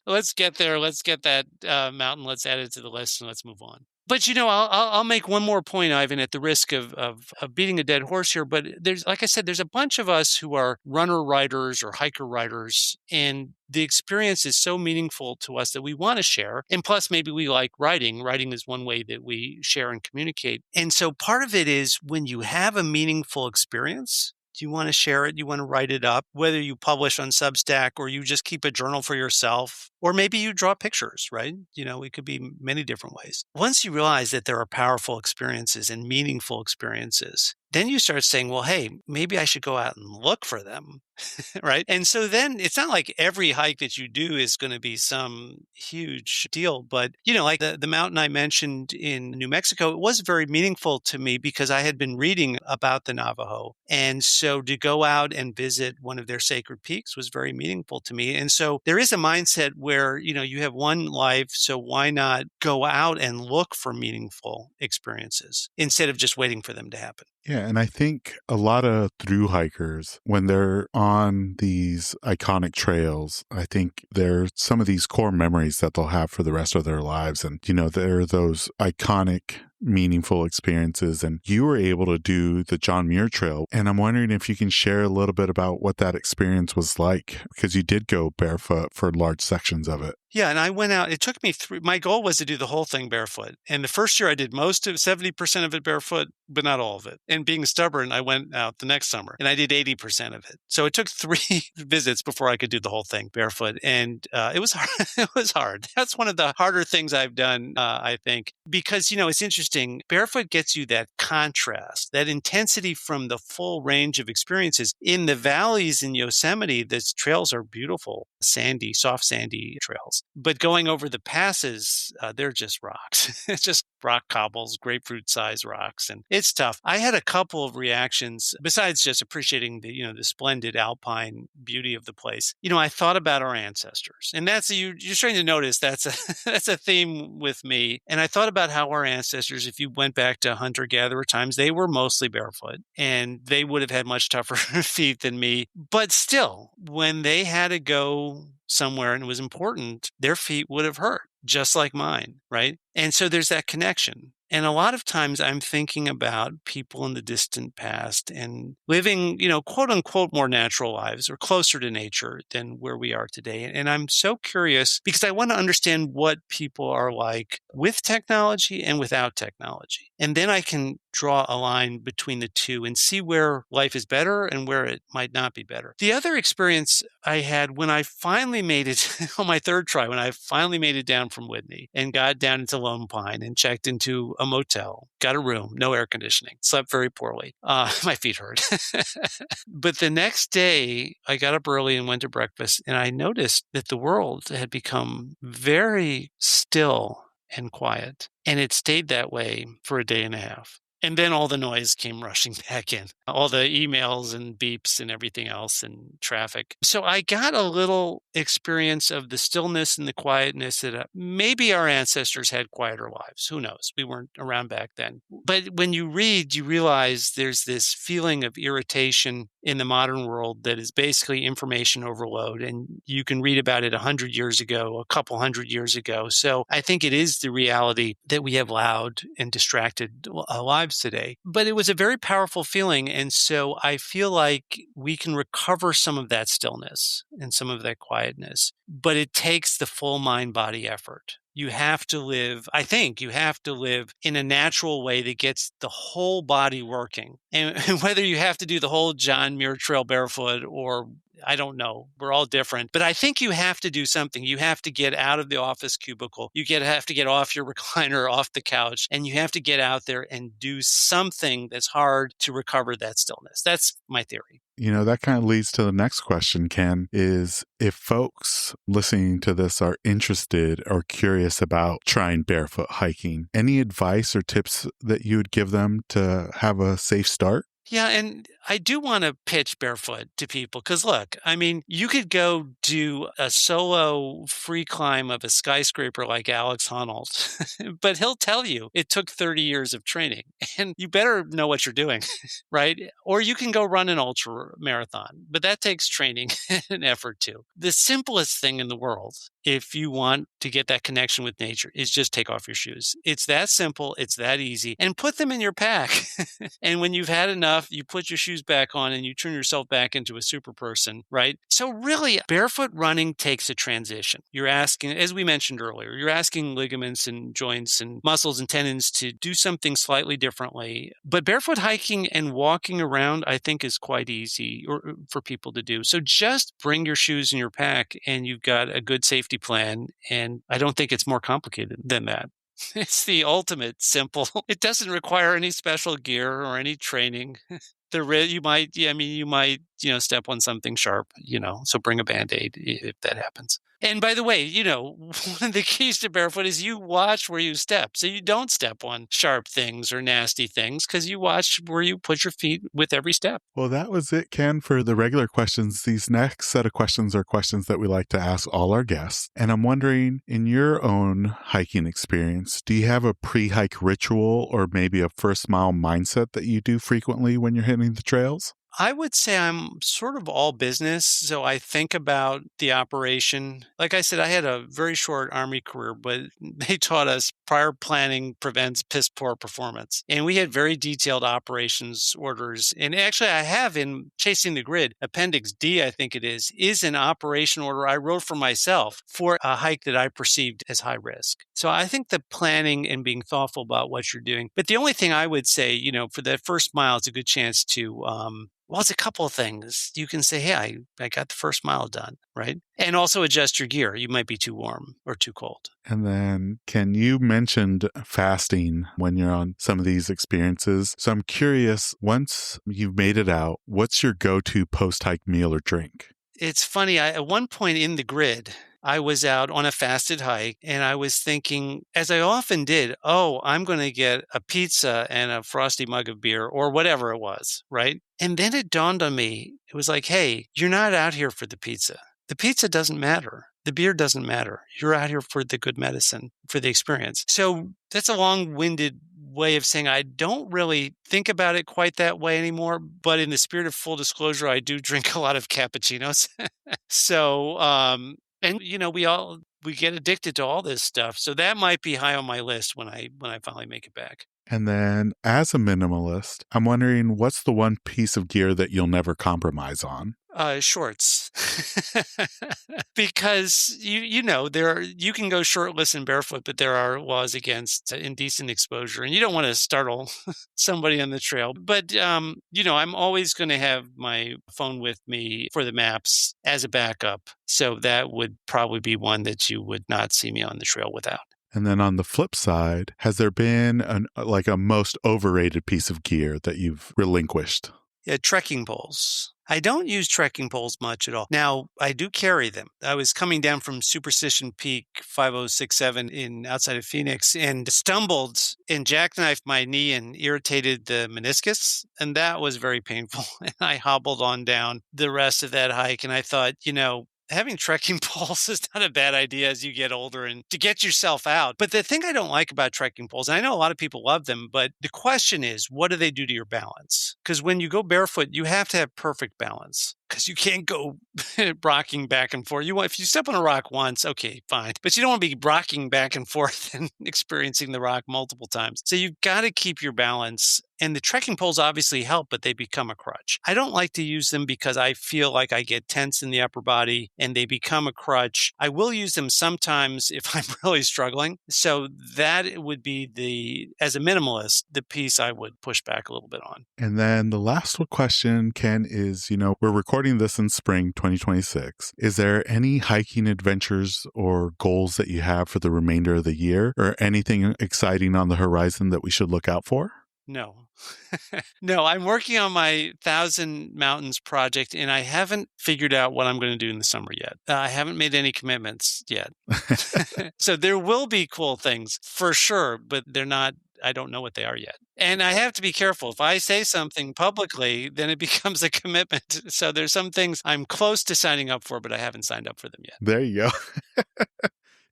let's get there, let's get that mountain, let's add it to the list and let's move on. But, I'll make one more point, Ivan, at the risk of beating a dead horse here. But like I said, there's a bunch of us who are runner writers or hiker writers, and the experience is so meaningful to us that we want to share. And plus, maybe we like writing. Writing is one way that we share and communicate. And so part of it is when you have a meaningful experience, you want to share it, you want to write it up, whether you publish on Substack or you just keep a journal for yourself, or maybe you draw pictures, right? It could be many different ways. Once you realize that there are powerful experiences and meaningful experiences, then you start saying, well, hey, maybe I should go out and look for them, right? And so then it's not like every hike that you do is going to be some huge deal. But, like the mountain I mentioned in New Mexico, it was very meaningful to me because I had been reading about the Navajo. And so to go out and visit one of their sacred peaks was very meaningful to me. And so there is a mindset where, you have one life, so why not go out and look for meaningful experiences instead of just waiting for them to happen? Yeah, and I think a lot of thru hikers, when they're on these iconic trails, I think there are some of these core memories that they'll have for the rest of their lives. And, there are those iconic meaningful experiences, and you were able to do the John Muir Trail. And I'm wondering if you can share a little bit about what that experience was like, because you did go barefoot for large sections of it. Yeah, and I went out, it took me my goal was to do the whole thing barefoot. And the first year I did most of 70% of it barefoot, but not all of it. And being stubborn, I went out the next summer and I did 80% of it. So it took 3 visits before I could do the whole thing barefoot. And it was hard. It was hard. That's one of the harder things I've done, I think, because, it's interesting. Barefoot gets you that contrast, that intensity from the full range of experiences. In the valleys in Yosemite, the trails are beautiful, sandy, soft, sandy trails. But going over the passes, they're just rocks. It's just rock cobbles, grapefruit size rocks. And it's tough. I had a couple of reactions besides just appreciating the splendid alpine beauty of the place. I thought about our ancestors, and you're starting to notice that's a theme with me. And I thought about how our ancestors, if you went back to hunter-gatherer times, they were mostly barefoot and they would have had much tougher feet than me. But still, when they had to go somewhere and it was important, their feet would have hurt, just like mine, right? And so there's that connection. And a lot of times I'm thinking about people in the distant past and living, quote unquote, more natural lives or closer to nature than where we are today. And I'm so curious because I want to understand what people are like with technology and without technology. And then I can draw a line between the two and see where life is better and where it might not be better. The other experience I had when I finally made it on my third try, when I finally made it down from Whitney and got down into Lone Pine and checked into a motel, got a room, no air conditioning, slept very poorly. My feet hurt. But the next day I got up early and went to breakfast, and I noticed that the world had become very still and quiet. And it stayed that way for a day and a half. And then all the noise came rushing back in, all the emails and beeps and everything else and traffic. So I got a little experience of the stillness and the quietness that maybe our ancestors had quieter lives. Who knows? We weren't around back then. But when you read, you realize there's this feeling of irritation in the modern world that is basically information overload. And you can read about it 100 years ago, a couple hundred years ago. So I think it is the reality that we have loud and distracted lives moves today. But it was a very powerful feeling. And so I feel like we can recover some of that stillness and some of that quietness, but it takes the full mind body effort. You have to live, I think you have to live in a natural way that gets the whole body working. And whether you have to do the whole John Muir Trail barefoot or I don't know. We're all different. But I think you have to do something. You have to get out of the office cubicle. Have to get off your recliner, off the couch, and you have to get out there and do something that's hard to recover that stillness. That's my theory. That kind of leads to the next question, Ken, is if folks listening to this are interested or curious about trying barefoot hiking, any advice or tips that you would give them to have a safe start? Yeah, and I do want to pitch barefoot to people because look, I mean, you could go do a solo free climb of a skyscraper like Alex Honnold, but he'll tell you it took 30 years of training and you better know what you're doing, right? Or you can go run an ultra marathon, but that takes training and effort too. The simplest thing in the world, if you want to get that connection with nature, is just take off your shoes. It's that simple. It's that easy. And put them in your pack. And when you've had enough, you put your shoes back on and you turn yourself back into a super person, right? So really, barefoot running takes a transition. You're asking, as we mentioned earlier, you're asking ligaments and joints and muscles and tendons to do something slightly differently. But barefoot hiking and walking around, I think, is quite easy for people to do. So just bring your shoes in your pack and you've got a good safety plan. And I don't think it's more complicated than that. It's the ultimate simple. It doesn't require any special gear or any training. You might, step on something sharp, so bring a Band-Aid if that happens. And by the way, one of the keys to barefoot is you watch where you step. So you don't step on sharp things or nasty things because you watch where you put your feet with every step. Well, that was it, Ken, for the regular questions. These next set of questions are questions that we like to ask all our guests. And I'm wondering, in your own hiking experience, do you have a pre-hike ritual or maybe a first mile mindset that you do frequently when you're hitting the trails? I would say I'm sort of all business. So I think about the operation. Like I said, I had a very short Army career, but they taught us prior planning prevents piss poor performance. And we had very detailed operations orders. And actually, I have in Chasing the Grid, Appendix D, I think it is an operation order I wrote for myself for a hike that I perceived as high risk. So I think the planning and being thoughtful about what you're doing. But the only thing I would say, for that first mile, it's a good chance to well, it's a couple of things. You can say, hey, I got the first mile done, right? And also adjust your gear. You might be too warm or too cold. And then, Ken, you mentioned fasting when you're on some of these experiences. So I'm curious, once you've made it out, what's your go-to post-hike meal or drink? It's funny. At one point in the grid, I was out on a fasted hike and I was thinking, as I often did, I'm going to get a pizza and a frosty mug of beer or whatever it was, right? And then it dawned on me, it was like, hey, you're not out here for the pizza. The pizza doesn't matter. The beer doesn't matter. You're out here for the good medicine, for the experience. So that's a long-winded way of saying I don't really think about it quite that way anymore. But in the spirit of full disclosure, I do drink a lot of cappuccinos. So, and we get addicted to all this stuff. So that might be high on my list when I finally make it back. And then as a minimalist, I'm wondering what's the one piece of gear that you'll never compromise on? Shorts. Because you can go shirtless and barefoot, but there are laws against indecent exposure and you don't want to startle somebody on the trail. But I'm always going to have my phone with me for the maps as a backup. So that would probably be one that you would not see me on the trail without. And then on the flip side, has there been a most overrated piece of gear that you've relinquished? Yeah, trekking poles. I don't use trekking poles much at all. Now, I do carry them. I was coming down from Superstition Peak 5067 outside of Phoenix and stumbled and jackknifed my knee and irritated the meniscus. And that was very painful. And I hobbled on down the rest of that hike. And I thought, having trekking poles is not a bad idea as you get older and to get yourself out. But the thing I don't like about trekking poles, and I know a lot of people love them, but the question is, what do they do to your balance? Because when you go barefoot, you have to have perfect balance. because you can't go rocking back and forth. If you step on a rock once, okay, fine. But you don't want to be rocking back and forth and experiencing the rock multiple times. So you've got to keep your balance. And the trekking poles obviously help, but they become a crutch. I don't like to use them because I feel like I get tense in the upper body and they become a crutch. I will use them sometimes if I'm really struggling. So that would be as a minimalist, the piece I would push back a little bit on. And then the last question, Ken, is, we're recording this in spring 2026. Is there any hiking adventures or goals that you have for the remainder of the year, or anything exciting on the horizon that we should look out for? No. No, I'm working on my 1,000 Mountains project, and I haven't figured out what I'm going to do in the summer yet. I haven't made any commitments yet. So there will be cool things for sure, but they're not. I don't know what they are yet. And I have to be careful. If I say something publicly, then it becomes a commitment. So there's some things I'm close to signing up for, but I haven't signed up for them yet. There you go.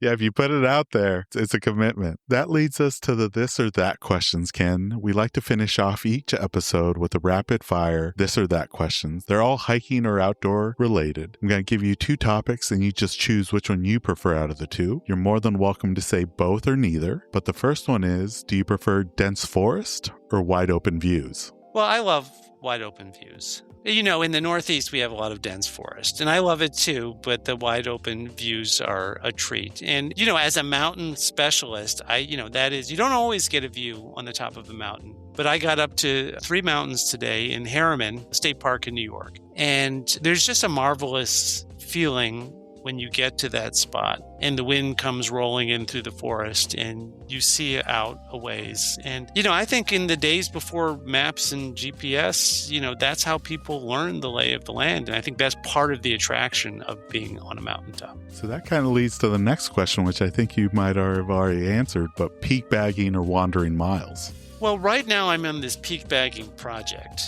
Yeah, if you put it out there, it's a commitment. That leads us to the this or that questions, Ken. We like to finish off each episode with a rapid fire this or that questions. They're all hiking or outdoor related. I'm going to give you 2 topics and you just choose which one you prefer out of the 2. You're more than welcome to say both or neither. But the first one is, do you prefer dense forest or wide open views? Well, I love wide open views. In the Northeast, we have a lot of dense forest, and I love it too, but the wide open views are a treat. And, as a mountain specialist, that is, you don't always get a view on the top of a mountain, but I got up to 3 mountains today in Harriman State Park in New York. And there's just a marvelous feeling when you get to that spot and the wind comes rolling in through the forest and you see it out a ways. And, I think in the days before maps and GPS, that's how people learn the lay of the land. And I think that's part of the attraction of being on a mountaintop. So that kind of leads to the next question, which I think you might have already answered, but peak bagging or wandering miles? Well, right now I'm on this peak bagging project,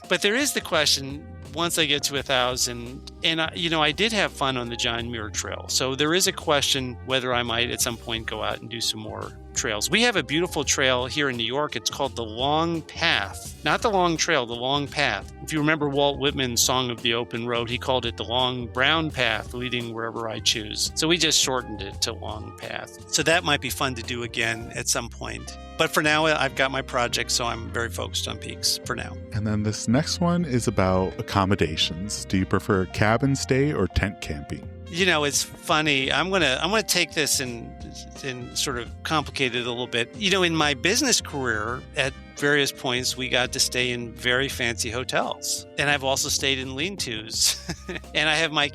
but there is the question, once I get to 1,000, and I did have fun on the John Muir Trail. So there is a question whether I might at some point go out and do some more trails. We have a beautiful trail here in New York. It's called the Long Path, not the Long Trail, the Long Path. If you remember Walt Whitman's Song of the Open Road, he called it the Long Brown Path, leading wherever I choose. So we just shortened it to Long Path. So that might be fun to do again at some point. But for now, I've got my project, so I'm very focused on peaks for now. And then this next one is about accommodations. Do you prefer cabin stay or tent camping? It's funny. I'm gonna take this and sort of complicate it a little bit. In my business career, at various points, we got to stay in very fancy hotels, and I've also stayed in lean-tos, and I have my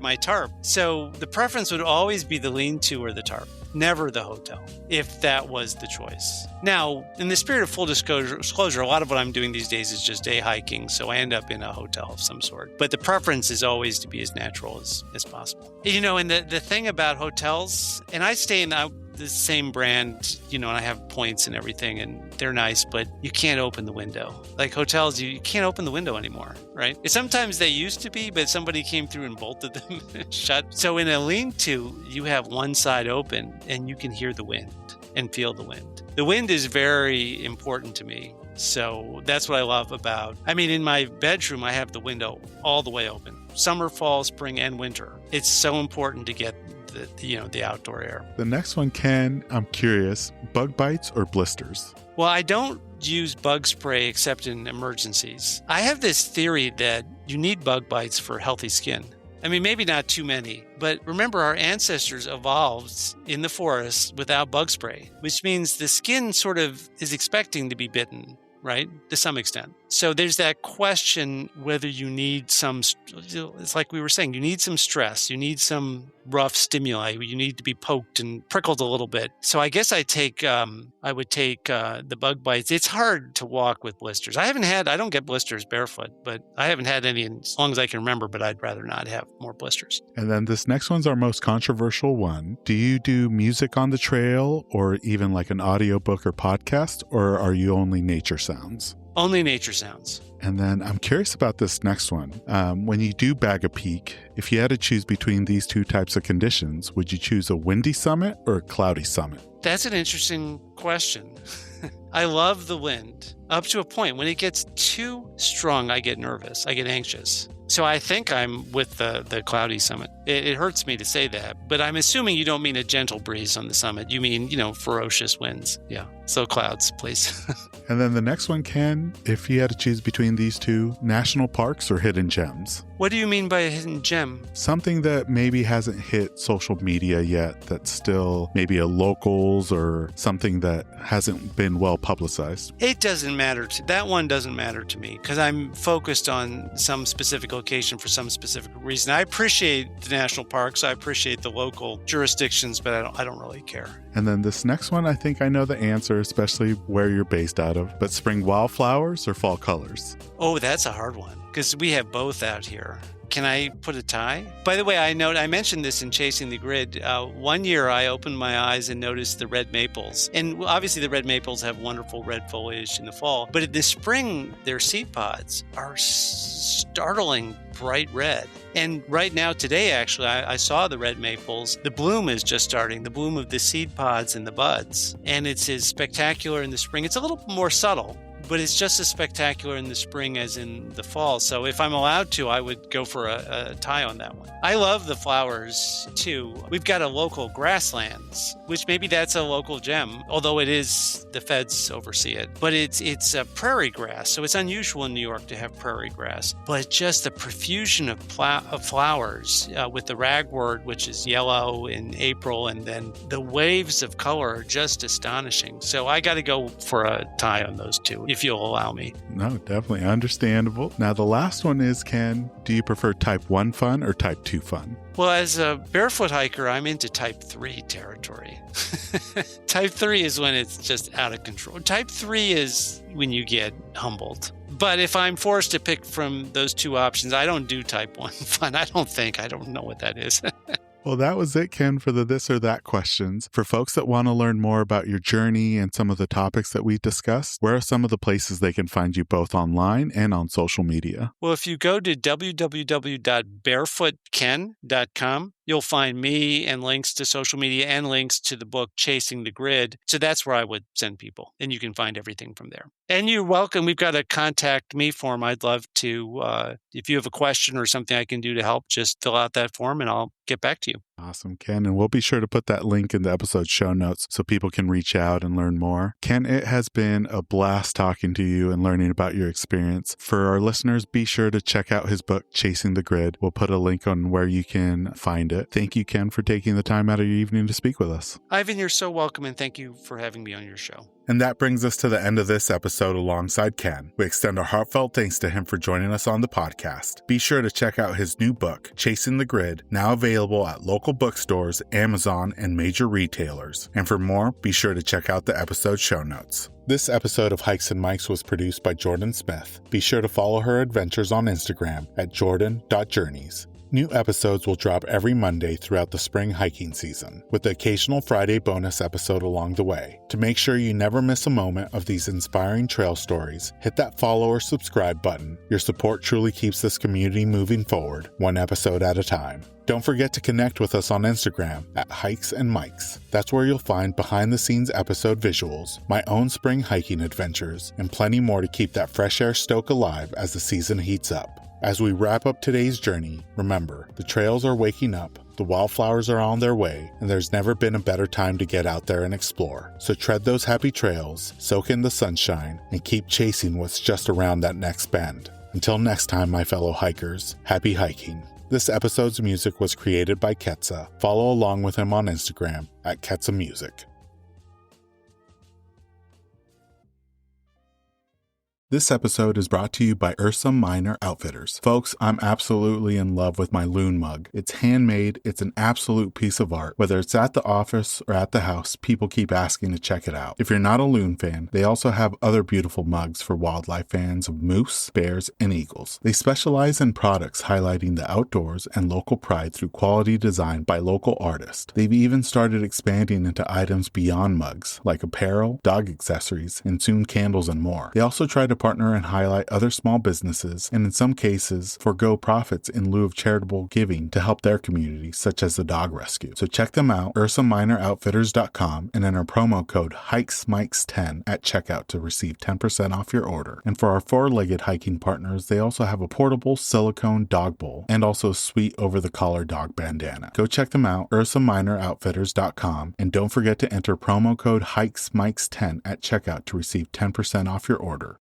my tarp. So the preference would always be the lean-to or the tarp, never the hotel, if that was the choice. Now, in the spirit of full disclosure, a lot of what I'm doing these days is just day hiking, so I end up in a hotel of some sort. But the preference is always to be as natural as possible. And the thing about hotels, and I stay in the same brand, and I have points and everything, and they're nice, but you can't open the window. Like hotels, you can't open the window anymore, right? Sometimes they used to be, but somebody came through and bolted them shut. So in a lean-to, you have one side open and you can hear the wind and feel the wind. The wind is very important to me. So that's what I love about, in my bedroom, I have the window all the way open. Summer, fall, spring, and winter. It's so important to get the outdoor air. The next one, Ken, I'm curious, bug bites or blisters? Well, I don't use bug spray except in emergencies. I have this theory that you need bug bites for healthy skin. Maybe not too many, but remember our ancestors evolved in the forest without bug spray, which means the skin sort of is expecting to be bitten, right? To some extent. So there's that question whether you need it's like we were saying, you need some stress, you need some rough stimuli, you need to be poked and prickled a little bit. So I guess I would take the bug bites. It's hard to walk with blisters. I don't get blisters barefoot, but I haven't had any as long as I can remember, but I'd rather not have more blisters. And then this next one's our most controversial one. Do you do music on the trail or even like an audiobook or podcast, or are you only nature sounds? Only nature sounds. And then I'm curious about this next one. When you do bag a peak, if you had to choose between these two types of conditions, would you choose a windy summit or a cloudy summit? That's an interesting question. I love the wind up to a point. When it gets too strong, I get nervous. I get anxious. So I think I'm with the cloudy summit. It hurts me to say that, but I'm assuming you don't mean a gentle breeze on the summit. You mean, ferocious winds. Yeah. So clouds, please. And then the next one, Ken, if you had to choose between these two, national parks or hidden gems? What do you mean by a hidden gem? Something that maybe hasn't hit social media yet, that's still maybe a locals or something that hasn't been well publicized. It doesn't matter. That one doesn't matter to me because I'm focused on some specific location for some specific reason. I appreciate the national parks. I appreciate the local jurisdictions, but I don't really care. And then this next one, I think I know the answer, especially where you're based out of. But spring wildflowers or fall colors? Oh, that's a hard one because we have both out here. Can I put a tie? By the way, I mentioned this in Chasing the Grid. One year I opened my eyes and noticed the red maples. And obviously the red maples have wonderful red foliage in the fall. But in the spring, their seed pods are startling bright red. And right now, today, actually, I saw the red maples. The bloom is just starting, the bloom of the seed pods and the buds. And it's as spectacular in the spring. It's a little more subtle, but it's just as spectacular in the spring as in the fall. So if I'm allowed to, I would go for a tie on that one. I love the flowers too. We've got a local grasslands, which maybe that's a local gem, although it is, the feds oversee it. But it's a prairie grass, so it's unusual in New York to have prairie grass. But just the profusion of flowers with the ragwort, which is yellow in April, and then the waves of color are just astonishing. So I got to go for a tie on those two, if you'll allow me. No, definitely understandable. Now, the last one is, Ken, do you prefer type 1 fun or type 2 fun? Well, as a barefoot hiker, I'm into type 3 territory. Type 3 is when it's just out of control. Type 3 is when you get humbled. But if I'm forced to pick from those two options, I don't do type 1 fun. I don't know what that is. Well, that was it, Ken, for the this or that questions. For folks that want to learn more about your journey and some of the topics that we discussed, where are some of the places they can find you both online and on social media? Well, if you go to www.barefootken.com, you'll find me and links to social media and links to the book Chasing the Grid. So that's where I would send people, and you can find everything from there. And you're welcome. We've got a contact me form. I'd love to, if you have a question or something I can do to help, just fill out that form and I'll get back to you. Awesome, Ken. And we'll be sure to put that link in the episode show notes so people can reach out and learn more. Ken, it has been a blast talking to you and learning about your experience. For our listeners, be sure to check out his book, Chasing the Grid. We'll put a link on where you can find it. Thank you, Ken, for taking the time out of your evening to speak with us. Ivan, you're so welcome, and thank you for having me on your show. And that brings us to the end of this episode alongside Ken. We extend our heartfelt thanks to him for joining us on the podcast. Be sure to check out his new book, Chasing the Grid, now available at local bookstores, Amazon, and major retailers. And for more, be sure to check out the episode show notes. This episode of Hikes and Mics was produced by Jordan Smith. Be sure to follow her adventures on Instagram at jordan.journeys. New episodes will drop every Monday throughout the spring hiking season, with the occasional Friday bonus episode along the way. To make sure you never miss a moment of these inspiring trail stories, hit that follow or subscribe button. Your support truly keeps this community moving forward, one episode at a time. Don't forget to connect with us on Instagram at Hikes and Mics. That's where you'll find behind-the-scenes episode visuals, my own spring hiking adventures, and plenty more to keep that fresh air stoke alive as the season heats up. As we wrap up today's journey, remember, the trails are waking up, the wildflowers are on their way, and there's never been a better time to get out there and explore. So tread those happy trails, soak in the sunshine, and keep chasing what's just around that next bend. Until next time, my fellow hikers, happy hiking. This episode's music was created by Ketsa. Follow along with him on Instagram at Ketsa Music. This episode is brought to you by Ursa Minor Outfitters. Folks, I'm absolutely in love with my loon mug. It's handmade, it's an absolute piece of art. Whether it's at the office or at the house, people keep asking to check it out. If you're not a loon fan, they also have other beautiful mugs for wildlife fans of moose, bears, and eagles. They specialize in products highlighting the outdoors and local pride through quality design by local artists. They've even started expanding into items beyond mugs, like apparel, dog accessories, and soon candles and more. They also try to partner and highlight other small businesses, and in some cases, forego profits in lieu of charitable giving to help their community, such as the dog rescue. So check them out, UrsaminerOutfitters.com, and enter promo code HikesMikes10 at checkout to receive 10% off your order. And for our four-legged hiking partners, they also have a portable silicone dog bowl and also a sweet over-the-collar dog bandana. Go check them out, UrsaminerOutfitters.com, and don't forget to enter promo code HikesMikes10 at checkout to receive 10% off your order.